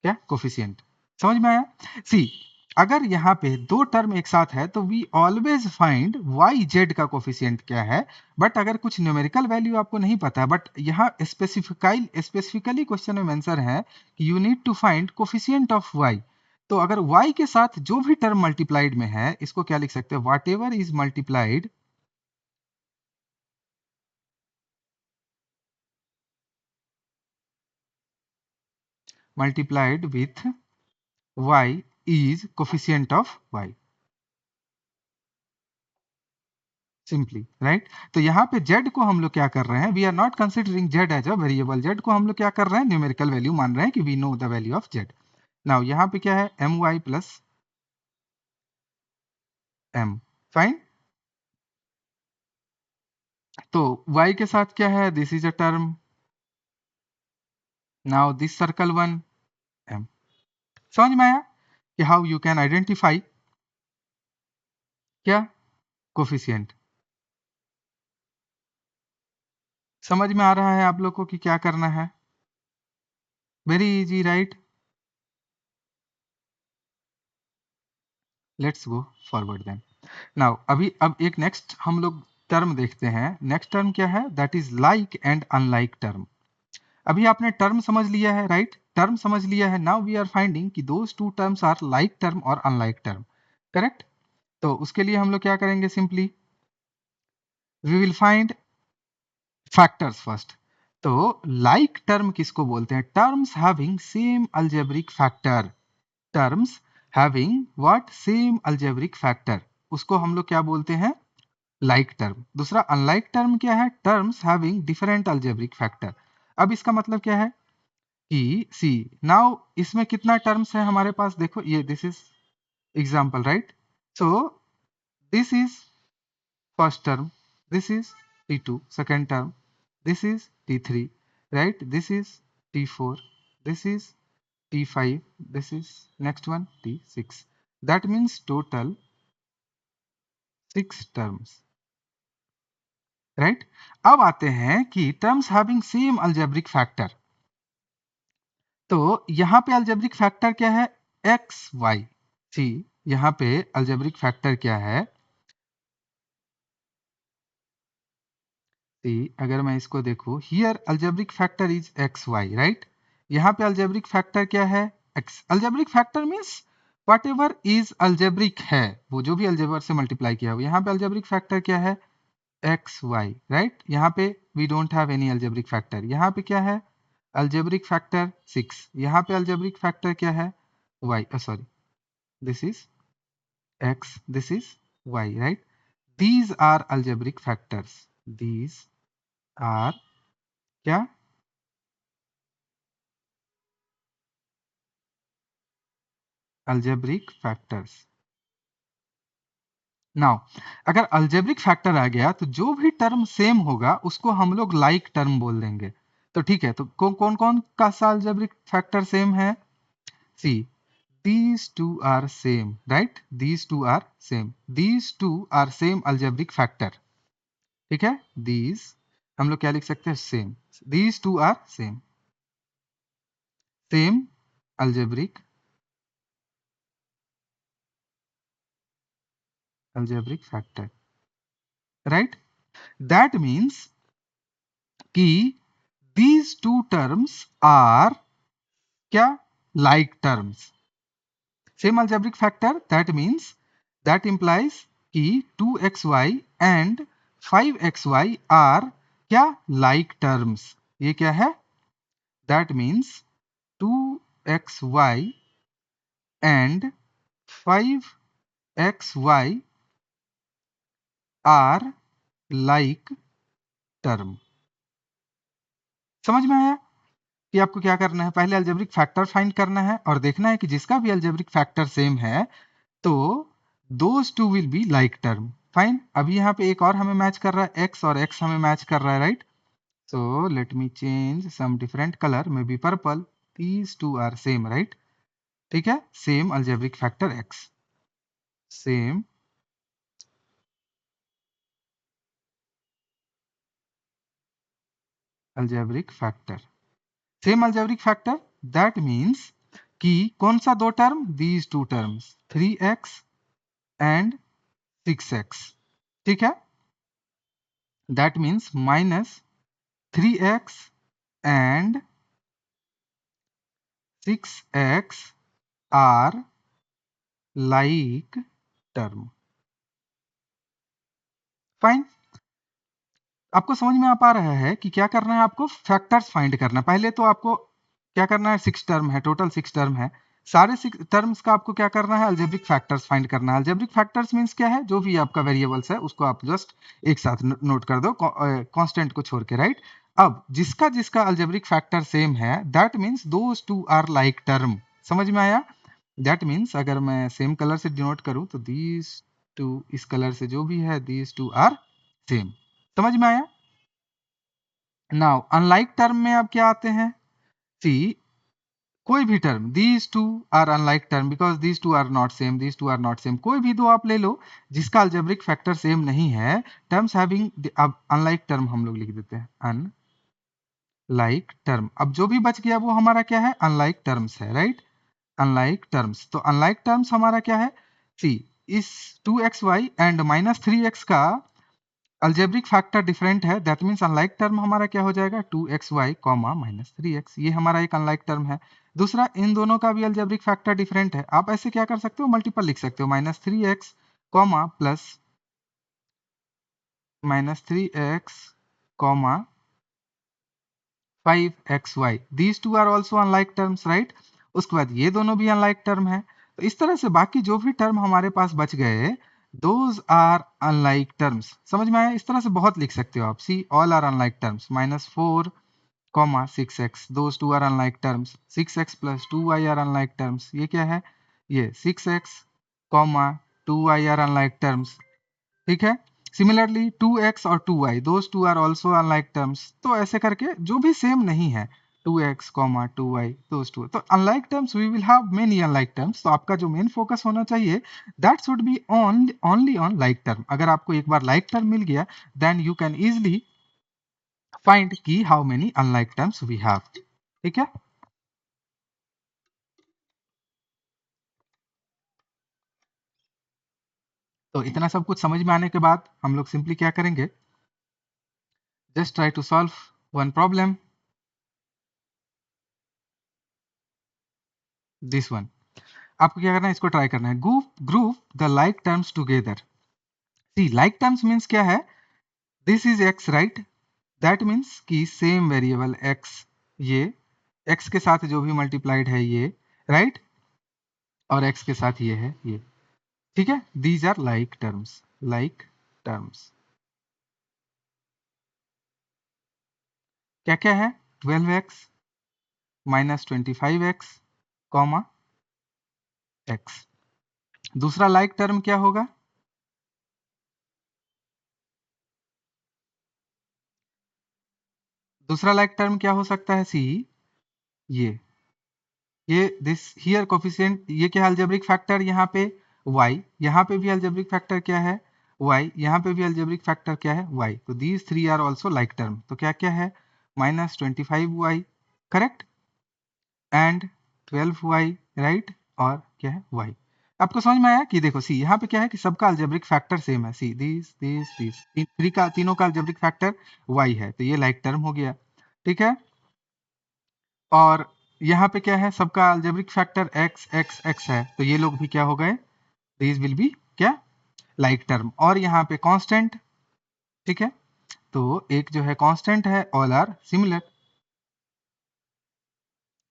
क्या, कोफिशिएंट। समझ में आया। सी, अगर यहाँ पे दो टर्म एक साथ है तो we always find y z का कोफिशिएंट क्या है। बट अगर कुछ न्यूमेरिकल वैल्यू आपको नहीं पता, बट यहाँ स्पेसिफिकली क्वेश्चन में मेंशन है कि you need to find coefficient of y. तो अगर y के साथ जो भी टर्म मल्टीप्लाइड में है, इसको क्या लिख सकते हैं, whatever is multiplied with y is coefficient of y, simply, right. तो यहाँ पे z को हम लोग क्या कर रहे हैं, we are not considering z as a variable, z को हम लोग क्या कर रहे हैं, न्यूमेरिकल वैल्यू मान रहे हैं कि we know the value of z। Now यहाँ पे क्या है, m y plus m, fine. तो y के साथ क्या है, this is a term, now this circle one m. समझ में आया कि हाउ यू कैन आइडेंटिफाई क्या, कोफिशिएंट। समझ में आ रहा है आप लोग को कि क्या करना है, very easy, right. Let's go forward then. Now अभी अब एक नेक्स्ट हम लोग टर्म देखते हैं। नेक्स्ट टर्म क्या है, that is like and unlike term. अभी आपने टर्म समझ लिया है, राइट, टर्म समझ लिया है। नाउ वी आर फाइंडिंग कि those two terms are like term और अनलाइक टर्म, करेक्ट। तो उसके लिए हम लोग क्या करेंगे, simply we will find factors first. तो लाइक टर्म किसको बोलते हैं, terms having same algebraic factor, terms having what, same algebraic factor, उसको हम लोग क्या बोलते हैं, लाइक टर्म। दूसरा अनलाइक टर्म क्या है, terms having different algebraic factor. अब इसका मतलब क्या है कि सी, नाउ इसमें कितना टर्म्स है हमारे पास, देखो ये, this is example, right. So this is first term, this is t2 second term, this is t3, right, this is t4, this is t5, this is next one t6, that means total 6 terms, right. अब आते हैं कि terms having same algebraic factor. तो यहाँ पे algebraic factor क्या है, x Y. सी, यहाँ पे अलजेब्रिक फैक्टर क्या है, सी अगर मैं इसको देखूं, here algebraic factor is x y, right. यहाँ पे अलजेब्रिक फैक्टर क्या है, x. Algebraic factor means whatever is algebraic है, वो जो भी अलजेबर से मल्टीप्लाई किया हो। यहाँ पे अलजेब्रिक फैक्टर क्या है, एक्स वाई, राइट। यहाँ पे we don't have any algebraic factor. यहाँ पे क्या है, अलजेब्रिक फैक्टर 6। यहाँ पे अलजेब्रिक फैक्टर क्या है, y, sorry, this is x, this is y, right. These are algebraic factors, these are क्या, अलजेब्रिक फैक्टर्स। नाउ अगर अलजेब्रिक फैक्टर आ गया तो जो भी टर्म सेम होगा उसको हम लोग लाइक टर्म बोल देंगे। तो ठीक है, तो कौन कौन का सा अलजेब्रिक फैक्टर सेम है, सी, these two are same, right, these two are same, these two are same algebraic factor, ठीक है। these हम लोग क्या लिख सकते हैं, same, these two are same algebraic factor, right। that means कि these two terms are क्या, like terms, same algebraic factor, that means that implies कि 2xy एंड 5xy आर क्या लाइक टर्म्स। ये क्या है? That means 2xy and 5xy are like term. समझ में आया कि आपको क्या करना है? पहले अलजेब्रिक फैक्टर फाइंड करना है और देखना है कि जिसका भी अलजेब्रिक फैक्टर सेम है तो those two will be like term. Fine. अभी यहाँ पे एक और हमें मैच कर रहा है, x और x हमें मैच कर रहा है, right? So let me change some different colour, maybe purple. These two are same, right? ठीक है, same algebraic factor x, same algebraic factor, same algebraic factor. That means कि कौन सा दो term? These two terms, 3x and 6x। ठीक है, that means minus 3x and 6x are like term. Fine. आपको समझ में आ पा रहा है कि क्या करना है? आपको फैक्टर्स फाइंड करना है। पहले तो आपको क्या करना है? 6 टर्म है, टोटल 6 टर्म है। सारे 6 टर्म्स का आपको क्या करना है? अलजेब्रिक फैक्टर्स फाइंड करना है। अलजेब्रिक फैक्टर्स मींस क्या है? जो भी आपका वेरिएबल्स है उसको आप जस्ट एक साथ नोट कर दो, कांस्टेंट को छोड़ के, राइट? अब जिसका जिसका अलजेब्रिक फैक्टर सेम है, that means those two are like term. समझ में आया? दैट मीन्स अगर मैं सेम कलर से डिनोट करूं तो दीज टू, इस कलर से जो भी है, दीज टू आर सेम। समझ में आया? नाउ अनलाइक टर्म में आप क्या आते हैं? सी, कोई भी term, these two are unlike term because these two are not same, these two are not same, कोई भी दो आप ले लो जिसका अलजेब्रिक फैक्टर सेम नहीं है, टर्म्स हैविंग, अब अनलाइक टर्म हम लोग लिख देते हैं, अनलाइक टर्म। अब जो भी बच गया वो हमारा क्या है? अनलाइक टर्म्स है, राइट? Unlike terms. तो अनलाइक टर्म्स हमारा क्या है? सी, इस 2xy एंड -3x का अलजेब्रिक फैक्टर डिफरेंट है, दैट मीन्स अनलाइक टर्म हमारा क्या हो जाएगा? 2xy comma -3x। ये हमारा एक अनलाइक टर्म है। दूसरा, इन दोनों का भी अलजेब्रिक फैक्टर डिफरेंट है। आप ऐसे क्या कर सकते हो? मल्टीपल लिख सकते हो, -3x comma plus -3x comma 5xy। These two are also unlike terms, right? उसके बाद ये दोनों भी अनलाइक टर्म है। तो इस तरह से बाकी जो भी टर्म हमारे पास बच गए, दोज आर अनलाइक टर्म्स। समझ में आया? इस तरह से बहुत लिख सकते हो आप। See, all are unlike terms, -4 comma 6x, those two are unlike terms. 6x plus 2y are unlike terms. ये क्या है? ये 6x comma 2y are unlike terms. ठीक है। सिमिलरली 2x और 2y, those two are also unlike terms. तो ऐसे करके जो भी सेम नहीं है, 2x comma 2y, those two, तो unlike terms we will have many unlike terms. तो आपका जो मेन फोकस होना चाहिए, that should be only on like term. अगर आपको एक बार लाइक टर्म मिल गया, then you can easily find की how many unlike terms we have. ठीक है। तो इतना सब कुछ समझ में आने के बाद हम लोग सिंपली क्या करेंगे? Just try to solve one problem, this one. आपको क्या करना है? इसको ट्राई करना है। Group the like terms together. See, like terms means क्या है? This is x, right? That means कि सेम वेरिएबल x, ये x के साथ जो भी मल्टीप्लाइड है ये, राइट? और x के साथ ये है ये। ठीक है, these are like terms, like terms. क्या क्या है? 12x minus 25x comma x। दूसरा लाइक टर्म क्या होगा? दूसरा लाइक टर्म क्या हो सकता है? सी, ये दिस हियर कोफिशिएंट, ये क्या है? अलजेब्रिक फैक्टर यहाँ पे y, यहाँ पे भी अलजेब्रिक फैक्टर क्या है? y, यहाँ पे भी अलजेब्रिक फैक्टर क्या है? y। तो these three are also like term. तो क्या क्या है? -25y, correct, and 12y, right? और क्या है? y। आपको समझ में आया कि देखो, सी यहाँ पे क्या है कि सबका अलजेब्रिक फैक्टर सेम है। सी, दिस थ्री का, तीनों का अलजेब्रिक फैक्टर y है, तो ये लाइक टर्म हो गया। ठीक है। और यहाँ पे क्या है? सबका algebraic factor x x x है, तो ये लोग भी क्या हो गए? दीज विल बी क्या, लाइक टर्म, और यहाँ पे कांस्टेंट, ठीक है, तो एक जो है कांस्टेंट है, ऑल आर सिमिलर।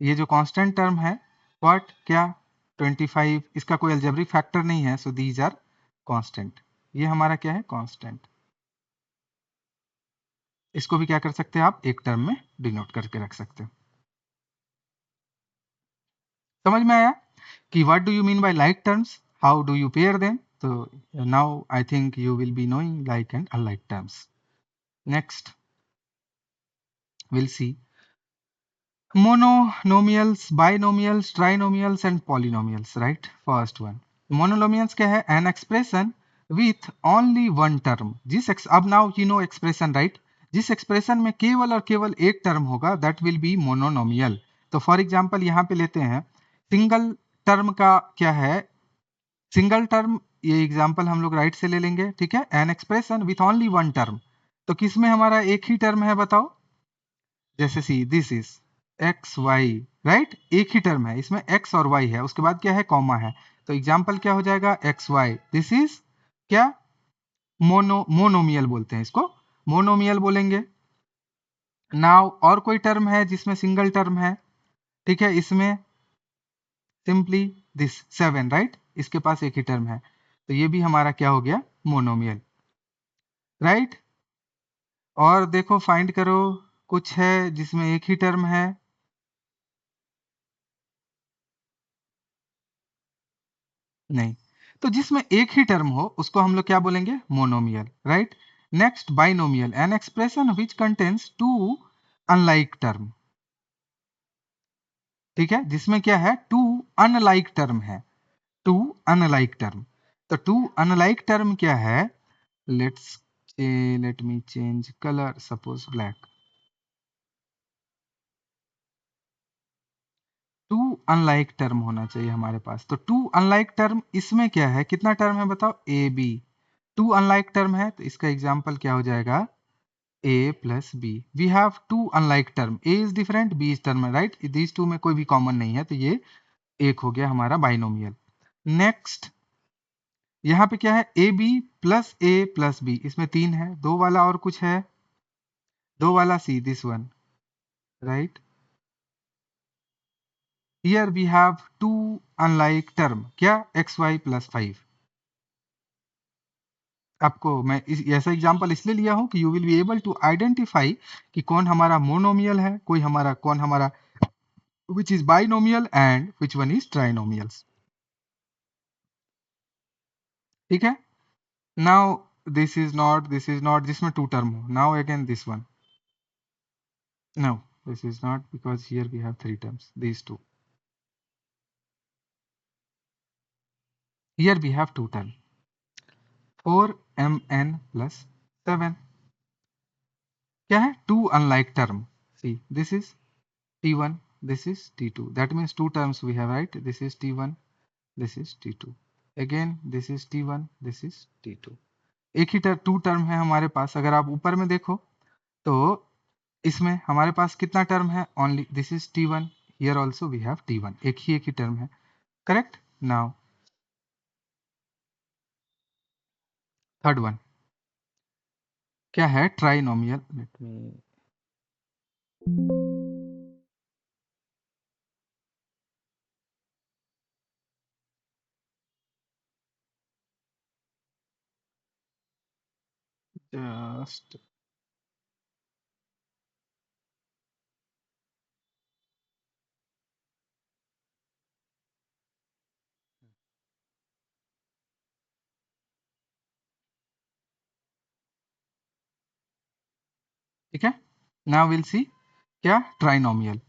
ये जो कांस्टेंट टर्म है व्हाट, क्या, 25, इसका कोई अलजेब्रिक फैक्टर नहीं है, सो दीज आर कांस्टेंट। ये हमारा क्या है, कांस्टेंट। इसको भी क्या कर सकते हैं आप, एक टर्म में डिनोट करके रख सकते हो। समझ में आया कि what do you mean by like terms, how do you pair them? तो now I think you will be knowing like and unlike terms. Next we'll see monomials, binomials, trinomials and polynomials, right? First one, monomials क्या है, an expression with only one term, अब now you know expression, right? जिस expression में केवल और केवल एक term होगा दैट विल बी मोनोनोमियल। तो फॉर एग्जांपल यहाँ पे लेते हैं सिंगल टर्म का क्या है, सिंगल टर्म, ये एग्जांपल हम लोग राइट से ले लेंगे, ठीक है, an expression with only one term. तो किसमें हमारा एक ही टर्म है बताओ, जैसे see this is x y, right, एक ही टर्म है, इसमें एक्स और वाई है, उसके बाद क्या है, कॉमा है, तो एग्जाम्पल क्या हो जाएगा, एक्स वाई, दिस इज क्या, मोनोमियल बोलते हैं इसको, मोनोमियल बोलेंगे। नाउ और कोई टर्म है जिसमें सिंगल टर्म है, ठीक है, इसमें सिंपली दिस 7, राइट, इसके पास एक ही टर्म है, तो ये भी हमारा क्या हो गया, मोनोमियल, राइट। और देखो फाइंड करो, कुछ है जिसमें एक ही टर्म है, नहीं, तो जिसमें एक ही टर्म हो उसको हम लोग क्या बोलेंगे, monomial, right. Next binomial, an expression which contains two unlike term, ठीक है, जिसमें क्या है, टू अनलाइक टर्म है, टू अनलाइक टर्म। तो टू अनलाइक टर्म क्या है, let's let me change colour, suppose black. Two unlike term होना चाहिए हमारे पास, तो टू अनलाइक टर्म इसमें क्या है, कितना टर्म है बताओ, a b, two unlike term है, तो इसका एग्जाम्पल क्या हो जाएगा, a plus b, we have two unlike term, a is different, b is term, right, these two में कोई भी कॉमन नहीं है, तो ये एक हो गया हमारा बाइनोमियल। नेक्स्ट यहाँ पे क्या है, a प्लस बी, इसमें तीन है, दो वाला और कुछ है, दो वाला see, this one, right. Here we have two unlike term, क्या, एक्स वाई प्लस 5। आपको मैं ऐसा एग्जांपल इसलिए लिया हूं कि you will be able to identify कि कौन हमारा मोनोमियल है, कोई हमारा, कौन हमारा which is binomial and which one is trinomials, ठीक है। now this is not जिसमें टू टर्म हो, now again this one, no, this is not, because here we have three terms, these two, here we have two term, 4mn plus 7, क्या है, to unlike term, see this is t1, this is t2, that means two terms we have, right, this is t1, this is t2, again this is t1, this is t2, एक ही to term है हमारे पास। अगर आप ऊपर में देखो तो इसमें हमारे पास कितना टर्म है, only this is t1, here also we have t1, एक ही टर्म है, करेक्ट। नाउ थर्ड वन क्या है, ट्राइनोमियल, लेट मी, जस्ट ठीक है। नाउ विल सी क्या, ट्राइनोमियल,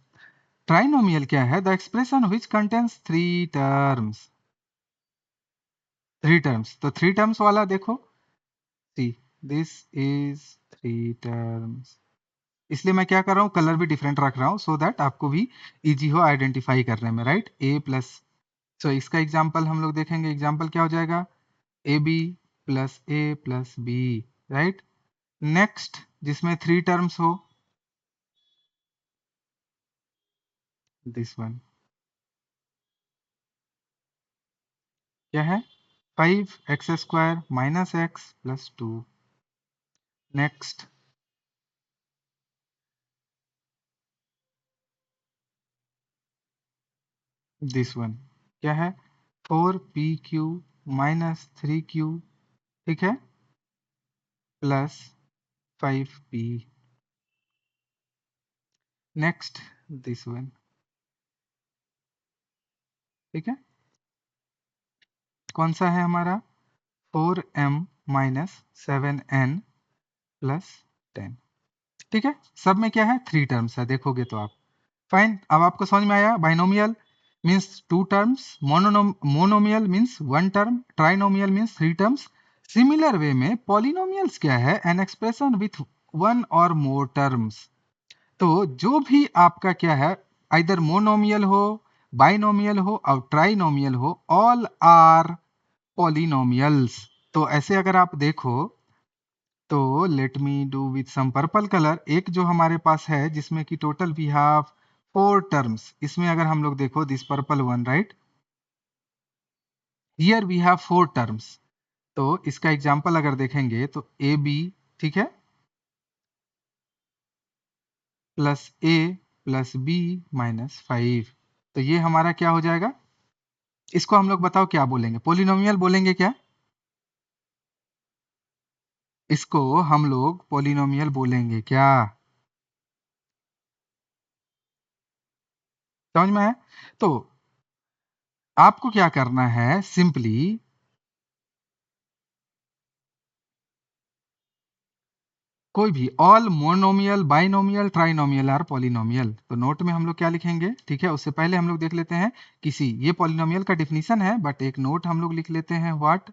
ट्राइनोमियल क्या है, the expression which contains three terms, three terms, तो थ्री टर्म्स वाला देखो, सी दिस इज थ्री टर्म्स, इसलिए मैं क्या कर रहा हूँ, कलर भी डिफरेंट रख रहा हूँ सो दैट आपको भी इजी हो आइडेंटिफाई करने में, राइट, ए प्लस, सो इसका एग्जाम्पल हम लोग देखेंगे, एग्जाम्पल क्या हो जाएगा, ए प्लस बी, राइट। नेक्स्ट जिसमें थ्री टर्म्स हो, दिस वन क्या है, 5x² minus x plus 2. Next, this one क्या है, 4pq minus 3q, ठीक है, plus 5p. Next, this one, ठीक है, कौन सा है हमारा, 4m minus 7n plus 10. ठीक है, सब में क्या है, 3 टर्म्स है, देखोगे तो आप. फाइन, अब आपको समझ में आया. Binomial means 2 terms, monomial means 1 term, trinomial means 3 terms. Similar way में पॉलिनोमियल्स क्या है, एन एक्सप्रेशन विथ 1 और मोर टर्म्स. तो जो भी आपका क्या है, आइदर मोनोमियल हो, बाइनोमियल हो और ट्राइनोमियल हो, ऑल आर पॉलिनोमियल्स. तो ऐसे अगर आप देखो तो let me do with some purple colour. एक जो हमारे पास है जिसमें कि टोटल वी हैव 4 टर्म्स, इसमें अगर हम लोग देखो this purple one, right, here we have 4 terms. तो इसका एग्जांपल अगर देखेंगे तो ए बी, ठीक है, प्लस ए प्लस बी माइनस 5. तो ये हमारा क्या हो जाएगा, इसको हम लोग बताओ क्या बोलेंगे, पोलिनोमियल बोलेंगे क्या, इसको हम लोग पोलिनोमियल बोलेंगे क्या, समझ में है. तो आपको क्या करना है, सिंपली कोई भी all monomial, binomial, trinomial are polynomial. तो नोट में हम लोग क्या लिखेंगे, ठीक है, उससे पहले हम लोग देख लेते हैं किसी, ये पॉलिनोमियल का डिफिनीशन है बट एक नोट हम लोग लिख लेते हैं, what,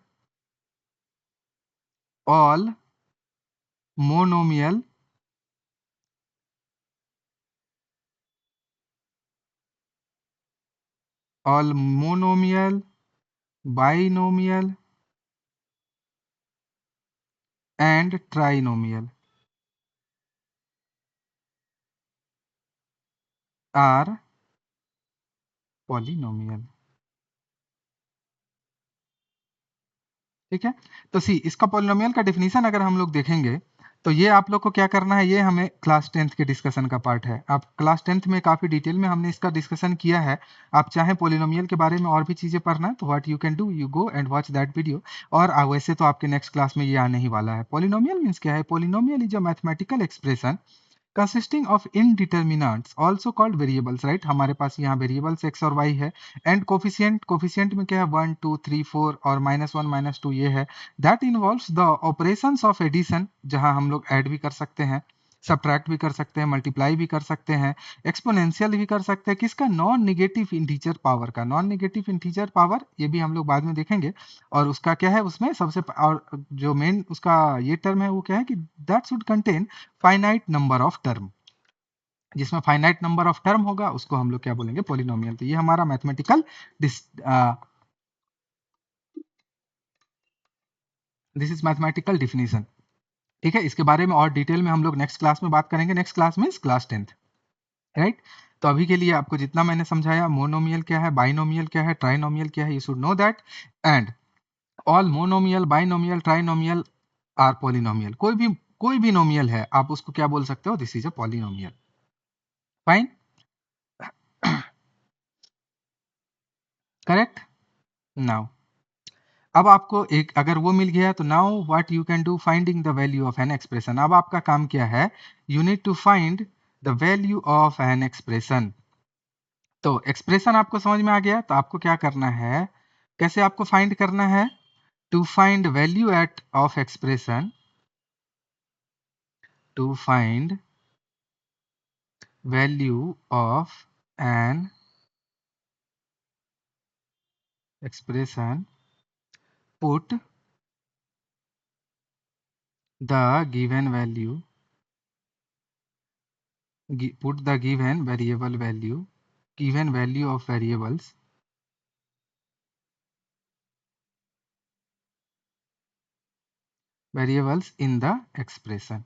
all monomial all monomial, binomial and trinomial are polynomial. ठीक है, तो सी इसका पॉलिनोमियल का डेफिनेशन अगर हम लोग देखेंगे तो ये आप लोग को क्या करना है, ये हमें क्लास 10th के डिस्कशन का पार्ट है. आप क्लास 10th में काफ़ी डिटेल में हमने इसका डिस्कशन किया है. आप चाहें पॉलिनोमियल के बारे में और भी चीज़ें पढ़ना है तो what you can do, you go and watch that video. और वैसे तो आपके नेक्स्ट क्लास में ये आने ही वाला है. पॉलिनोमियल मीन्स क्या है, polynomial is a mathematical expression consisting of indeterminants also called variables, right, हमारे पास यहाँ वेरिएबल्स x और y है, एंड कोफिशिएंट, कोफिशिएंट में क्या है, 1 2 3 4 और -1 -2 ये है. That involves the operations of addition, जहाँ हम लोग ऐड भी कर सकते हैं, सब्ट्रैक्ट भी कर सकते हैं, मल्टीप्लाई भी कर सकते हैं, एक्सपोनेंशियल भी कर सकते हैं, किसका, नॉन निगेटिव इंटीजर पावर का. नॉन निगेटिव इंटीजर पावर ये भी हम लोग बाद में देखेंगे. और उसका क्या है, उसमें सबसे और जो मेन उसका ये टर्म है वो क्या है कि that should contain finite number of term. जिसमें फाइनाइट नंबर ऑफ टर्म होगा उसको हम लोग क्या बोलेंगे, पॉलिनोमियल. तो ये हमारा mathematical this is mathematical definition. ठीक है, इसके बारे में और डिटेल में हम लोग नेक्स्ट क्लास में बात करेंगे. Next class means class 10th, right. तो अभी के लिए आपको जितना मैंने समझाया, मोनोमियल क्या है, बाइनोमियल क्या है, ट्राइनोमियल क्या है, you should know that. And all monomial, binomial, trinomial are polynomial. कोई भी नोमियल है आप उसको क्या बोल सकते हो, this is a polynomial. Fine, correct. Now अब आपको एक अगर वो मिल गया तो now what you can do, finding the value of an expression. अब आपका काम क्या है, you need to find the value of an expression. तो एक्सप्रेशन आपको समझ में आ गया, तो आपको क्या करना है, कैसे आपको फाइंड करना है, to find value at of expression, to find value of an expression, put the given value, put the given variable value, given value of variables, variables in the expression.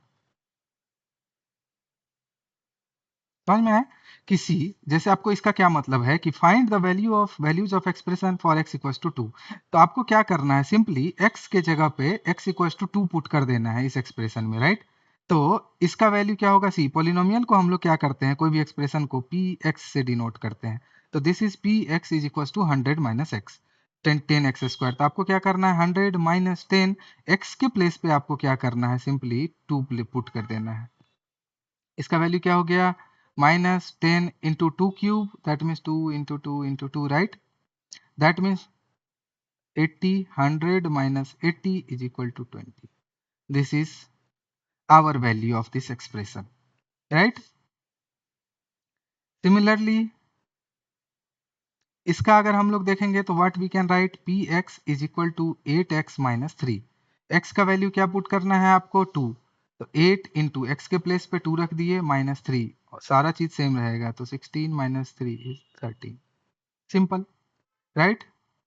समझ में है. किसी, जैसे आपको इसका क्या मतलब है कि find the values of expression for x equals to 2, तो आपको क्या करना है, सिंपली x के जगह पे x इक्वल्स टू 2 पुट कर देना है इस एक्सप्रेशन में, राइट। तो इसका वैल्यू क्या होगा, सी पॉलिनोमियल को हम लोग क्या करते हैं, कोई भी एक्सप्रेशन को पी एक्स से डिनोट करते हैं, तो this is p x is equals to 100 minus x, 10x²। तो आपको क्या करना है, 100 माइनस 10, x के प्लेस पे आपको क्या करना है, सिंपली 2 पुट कर देना है। इसका वैल्यू क्या हो गया, -10 into 2 cube, that means 2 into 2 into 2, right? That means 80, 100 minus 80 is equal to 20. This is our value of this expression, right? Similarly, इसका अगर हम लोग देखेंगे तो what we can write, px is equal to 8x minus 3. x का value क्या put करना है आपको, 2, तो 8 into x के प्लेस पे 2 रख दिए, -3, सारा चीज सेम रहेगा, तो 16 minus 3 is 13. Simple. Right?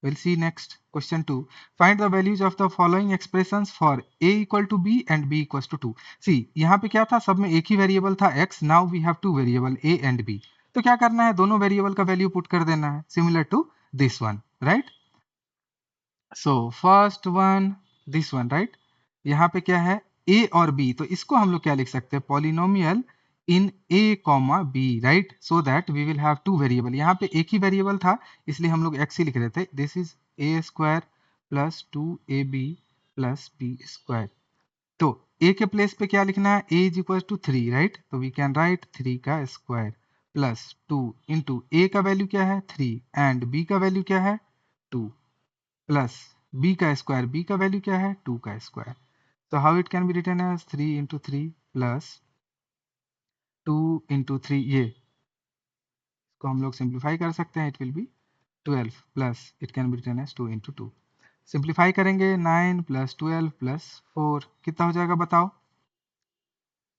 We'll see next. Question 2. Find the values of the following expressions for a equal to b and b equals to 2. See, यहाँ पे क्या था, सब में एक ही वेरिएबल था x. Now we have two variable a and b. तो क्या करना है, दोनों वेरिएबल का वैल्यू पुट कर देना है, similar to this one, right? So first one, this one, right? यहाँ पे क्या है, a और b, तो इसको हम लोग क्या लिख सकते हैं, polynomial in a comma b, right, so that we will have two variable. यहाँ पे एक ही वेरिएबल था इसलिए हम लोग x ही लिख रहे थे, this is a² plus 2ab plus b²। तो a के प्लेस पे क्या लिखना है, a is equal to 3, right, so we can write 3 का स्क्वायर प्लस 2 इंटू a का वैल्यू क्या है 3 एंड b का वैल्यू क्या है 2 प्लस b का स्क्वायर, b का वैल्यू क्या है 2 का स्क्वायर। तो how it can be written as 3 into 3 plus 2 into 3, ये इसको हम लोग सिंप्लीफाई कर सकते हैं, it will be 12 plus it can be written as 2 into 2। Simplify करेंगे 9 प्लस 12 प्लस 4 कितना हो जाएगा बताओ,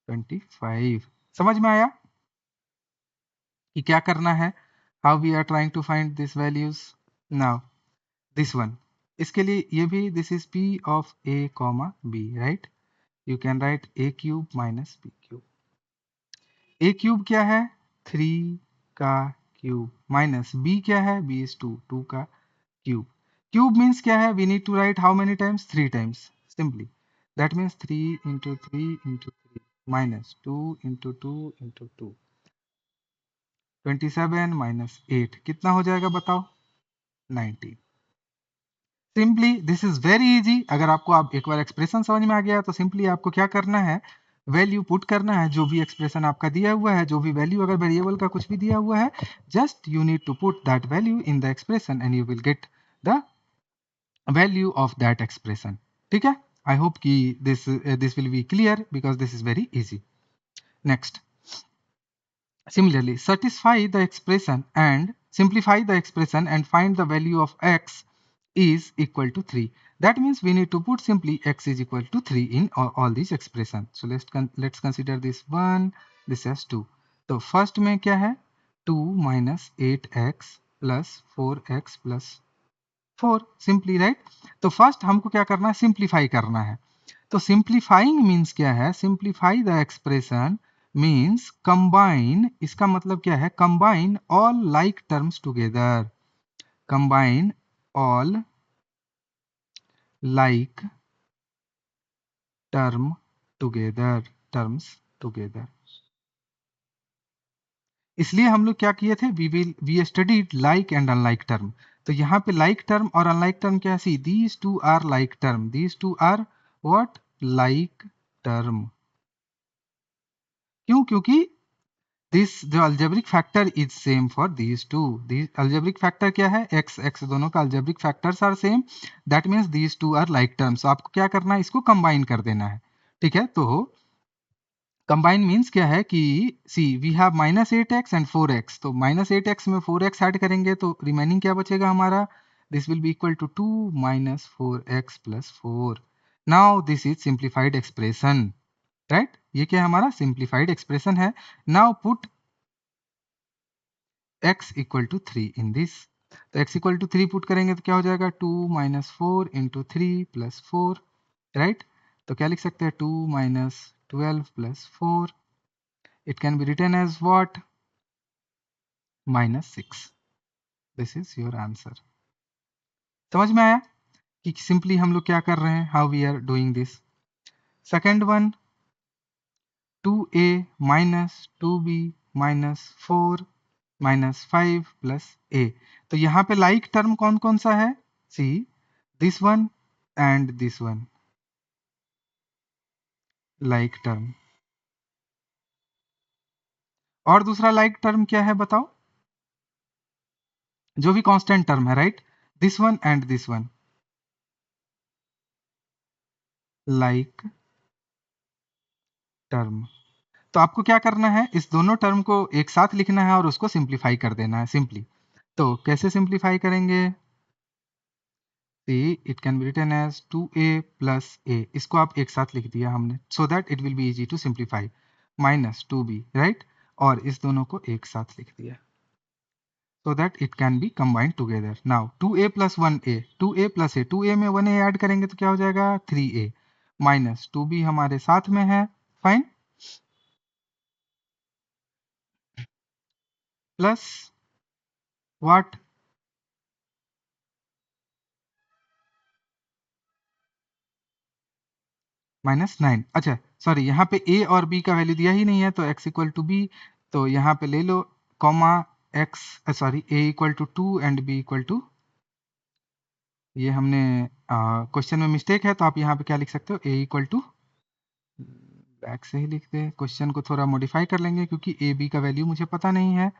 25। समझ में आया कि क्या करना है, how we are trying to find this values. Now this one, इसके लिए ये भी, this is p of a comma b, right, you can write a cube minus b cube. a cube क्या है 3 का क्यूब माइनस b क्या है b is 2, 2 का क्यूब। क्यूब मीन्स क्या है, we need to write how many times, 3 times simply, that means 3 into 3 into 3 minus 2 into 2 into 2, 27 minus 8 कितना हो जाएगा बताओ, 90। Simply this is very easy. अगर आपको आप एक बार एक्सप्रेशन समझ में आ गया तो सिंपली आपको क्या करना है, वैल्यू पुट करना है, जो भी एक्सप्रेशन आपका दिया हुआ है, जो भी वैल्यू अगर वेरिएबल का कुछ भी दिया हुआ है, just you need to put that value in the expression and you will get the value of that expression. ठीक है, आई होप कि this will be clear because this is very easy. Next, similarly satisfy the expression and simplify the expression and find the value of x is equal to 3. That means we need to put simply x is equal to 3 in all these expressions. So let's consider this one, this as 2. तो first में क्या है, 2 minus 8x plus 4x plus 4, simply, right? तो first हमको क्या करना है, simplify करना है। तो simplifying means क्या है, simplify the expression means combine, इसका मतलब क्या है, combine all like terms together, combine all like terms together। इसलिए हम लोग क्या किए थे, we studied like and unlike term. तो यहाँ पे लाइक टर्म और अनलाइक टर्म क्या है, see these two are like term, these two are what, like term. क्यों, क्योंकि दिस जो algebraic factor is same for these two, algebraic factor क्या है, एक्स एक्स, दोनों का algebraic factors are same, that means these two are like terms. आपको क्या करना है, इसको कंबाइन कर देना है। ठीक है, तो कंबाइन मीन्स क्या है कि सी we have -8x and 4x, तो -8x में 4x ऐड करेंगे तो रिमेनिंग क्या बचेगा हमारा, this will be equal to 2 minus 4x plus 4। Now this is simplified expression, right, ये क्या है हमारा सिंप्लीफाइड एक्सप्रेशन है। Now put x equal to 3 in this, तो x इक्वल टू 3 पुट करेंगे तो क्या हो जाएगा, 2 minus 4 into 3 plus 4, राइट, तो क्या लिख सकते हैं, 2 minus 12 plus 4, it can be written as what, -6। This is your answer. समझ में आया कि सिंपली हम लोग क्या कर रहे हैं, how we are doing this. Second one, 2a minus 2b minus 4 minus 5 plus a। तो यहाँ पे लाइक टर्म कौन कौन सा है, सी this one and this one, like term. और दूसरा लाइक टर्म क्या है बताओ, जो भी कांस्टेंट टर्म है, right, this one and this one, like term. तो आपको क्या करना है, इस दोनों टर्म को एक साथ लिखना है और उसको सिंप्लीफाई कर देना है सिंपली। तो कैसे सिंप्लीफाई करेंगे, it can be written as 2a plus a, इसको आप एक साथ लिख दिया हमने so that it will be easy to simplify, minus 2b, right, और इस दोनों को एक साथ लिख दिया so that it can be combined together. Now 2a plus 1a, 2a plus a, 2a में 1a ऐड करेंगे तो क्या हो जाएगा 3a, माइनस 2b हमारे साथ में है, फाइन, प्लस व्हाट, -9। अच्छा सॉरी, यहाँ पे a और b का वैल्यू दिया ही नहीं है तो x इक्वल टू b, तो यहाँ पे ले लो comma x, sorry a equal to 2 and b equal to, ये हमने क्वेश्चन में मिस्टेक है तो आप यहाँ पे क्या लिख सकते हो, a इक्वल टू, बैक से ही लिखते हैं, क्वेश्चन को थोड़ा मॉडिफाई कर लेंगे क्योंकि a b का वैल्यू मुझे पता नहीं है,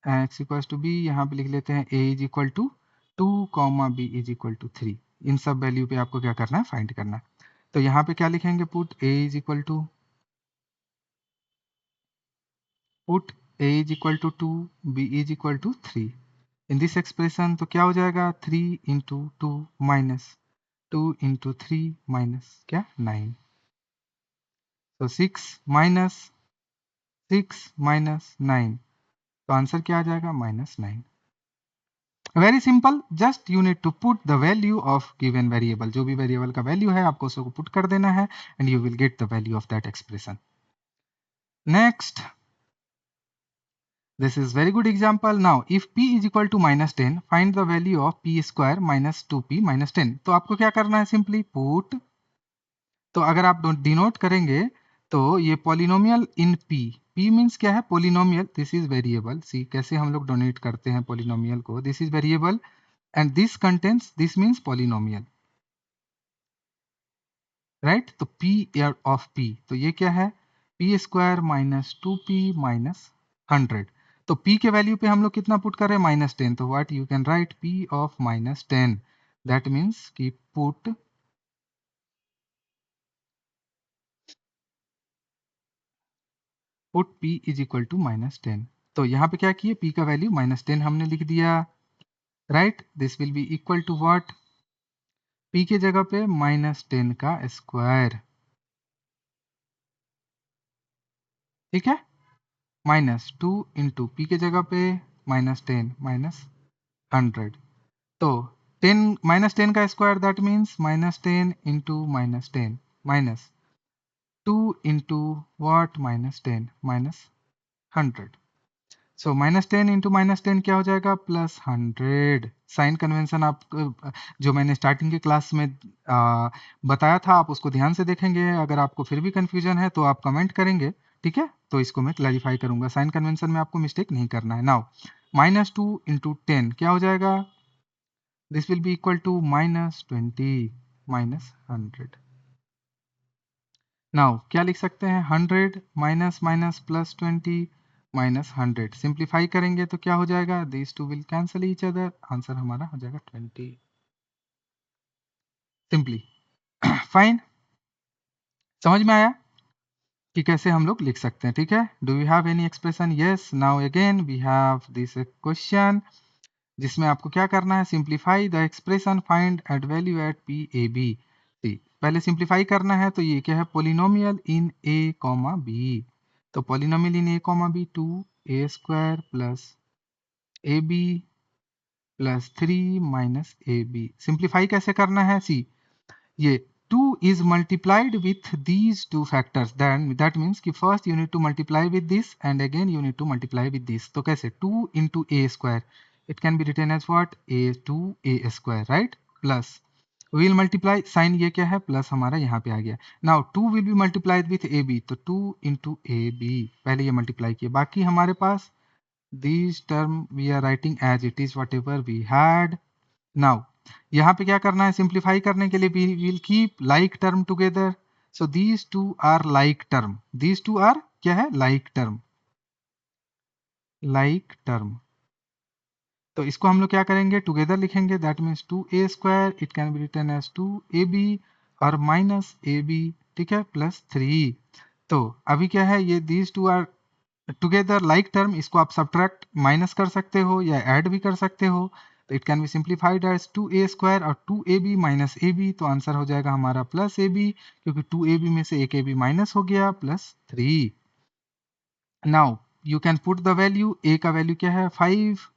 x इक्वल टू b, यहाँ पे लिख लेते हैं a is equal to 2 comma b is equal to 3। इन सब वैल्यू पे आपको क्या करना है, फाइंड करना है। तो यहाँ पे क्या लिखेंगे, put a is equal to, put a is equal to 2, b is equal to 3 in this expression. तो क्या हो जाएगा 3 इंटू 2 माइनस 2 इंटू 3 माइनस क्या 9, तो 6 माइनस 6 माइनस 9, तो आंसर क्या आ जाएगा -9। Very simple, just you need to put the value of given variable, जो भी वेरिएबल का वैल्यू है आपको उसको पुट कर देना है and you will get the value of that expression. Next, this is very good example. Now if p is equal to -10, find the value of p square minus 2p minus 10। तो आपको क्या करना है, simply put, तो अगर आप denote करेंगे तो ये पॉलिनोमियल इन p, p मीन्स क्या है, पॉलिनोमियल, दिस इज वेरिएबल, सी कैसे हम लोग डोनेट करते हैं पॉलिनोमियल को, this is variable and this contents, this means polynomial, right. तो p ऑफ p, तो ये क्या है, p square minus 2p minus 100। तो p के वैल्यू पे हम लोग कितना पुट कर रहे हैं, -10, तो what you can write p of -10, that means कि put p is equal to -10। तो यहाँ पे क्या किए, p का वैल्यू -10 हमने लिख दिया, right, this will be equal to what, p के जगह पे -10 का स्क्वायर, ठीक है, -2 इंटू पी के जगह पे -10 माइनस 100, तो 10 -10 का square, that means -10 into -10 minus 2 into what, -10 minus 100, so -10 into -10 क्या हो जाएगा, +100। साइन कन्वेंशन आप जो मैंने स्टार्टिंग के क्लास में बताया था, आप उसको ध्यान से देखेंगे, अगर आपको फिर भी कंफ्यूजन है तो आप कमेंट करेंगे, ठीक है, तो इसको मैं क्लैरिफाई करूंगा, साइन कन्वेंशन में आपको मिस्टेक नहीं करना है। नाउ -2 इंटू 10 क्या हो जाएगा, this will be equal to -20 minus 100। now क्या लिख सकते हैं, 100 minus minus plus 20 minus 100, simplify करेंगे तो क्या हो जाएगा, these two will cancel each other, answer हमारा हो जाएगा 20, सिंपली। फाइन, समझ में आया कि कैसे हम लोग लिख सकते हैं, ठीक है। Do you have any expression, yes. Now again we have this question जिसमें आपको क्या करना है, simplify the expression, find at value at p a b c. पहले सिंप्लीफाई करना है, तो ये क्या है, polynomial in a comma b, तो polynomial in a comma b 2a square plus a b plus 3 minus a b. Simplify कैसे करना है, सी ये 2 is multiplied with these two factors, then that means कि first you need to multiply with this and again you need to multiply with this. तो कैसे 2 into a square, it can be written as what, a square, right, plus we will multiply, sign ये क्या है, plus हमारा यहाँ पे आ गया. Now 2 will be multiplied with ab, तो 2 into ab, पहले ये मल्टीप्लाई किए, बाकी हमारे पास these term we are writing as it is whatever we had. Now यहाँ पे क्या करना है, सिंप्लीफाई करने के लिए we will keep like term together. So these two are like term. These two are क्या है, like term. Like term. तो इसको हम लोग क्या करेंगे, टुगेदर लिखेंगे. That means 2a square, it can be written as 2ab और माइनस ab, ठीक है, प्लस 3. तो अभी क्या है, ये these two are together like term, इसको आप सब्ट्रैक्ट माइनस कर सकते हो या ऐड भी कर सकते हो. तो it can be simplified as 2a square और 2ab माइनस ab. तो आंसर हो जाएगा हमारा प्लस ab, क्योंकि 2ab में से एक ab माइनस हो गया, plus 3. Now you can put the value, a का वैल्यू क्या है 5,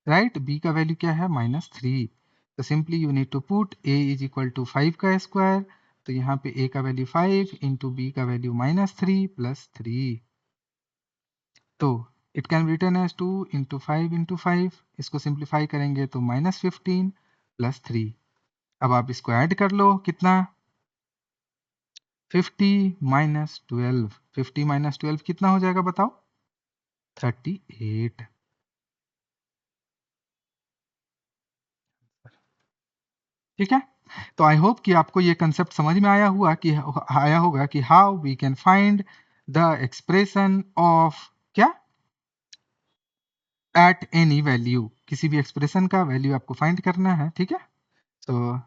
राइट, b का वैल्यू क्या है -3. तो simply you need to put a is equal to 5 का स्क्वायर. तो यहाँ पे a का वैल्यू 5 इंटू b का वैल्यू -3 प्लस 3. तो it can return as 2 into 5 into 5. इसको सिंप्लीफाई करेंगे तो -15 प्लस 3. अब आप इसको ऐड कर लो, कितना 50 माइनस 12. 50 माइनस 12 कितना हो जाएगा बताओ, 38. ठीक है. तो आई होप कि आपको ये कंसेप्ट समझ में आया होगा कि how we can find the expression of क्या, एट एनी वैल्यू. किसी भी एक्सप्रेशन का वैल्यू आपको फाइंड करना है, ठीक है. तो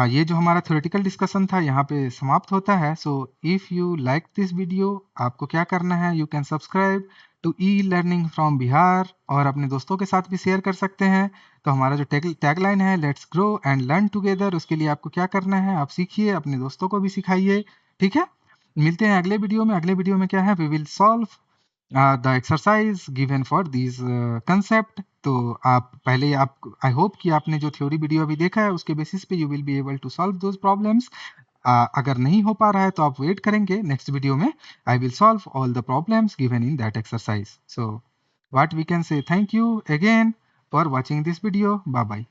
ये जो हमारा थ्योरेटिकल डिस्कशन था यहाँ पे समाप्त होता है. So if you like this video, आपको क्या करना है, you can subscribe to e learning from Bihar, और अपने दोस्तों के साथ भी शेयर कर सकते हैं. तो हमारा जो टैगलाइन है, let's grow and learn together, उसके लिए आपको क्या करना है, आप सीखिए, अपने दोस्तों को भी सिखाइए, ठीक है. मिलते हैं अगले वीडियो में. अगले वीडियो में क्या है, we will solve the exercise given for this concept. तो आप आई होप कि आपने जो थ्योरी वीडियो अभी देखा है उसके बेसिस पे you will be able to solve those problems. अगर नहीं हो पा रहा है तो आप वेट करेंगे, नेक्स्ट वीडियो में I will solve all the problems given in that exercise. So what we can say, thank you again for watching this video. Bye bye.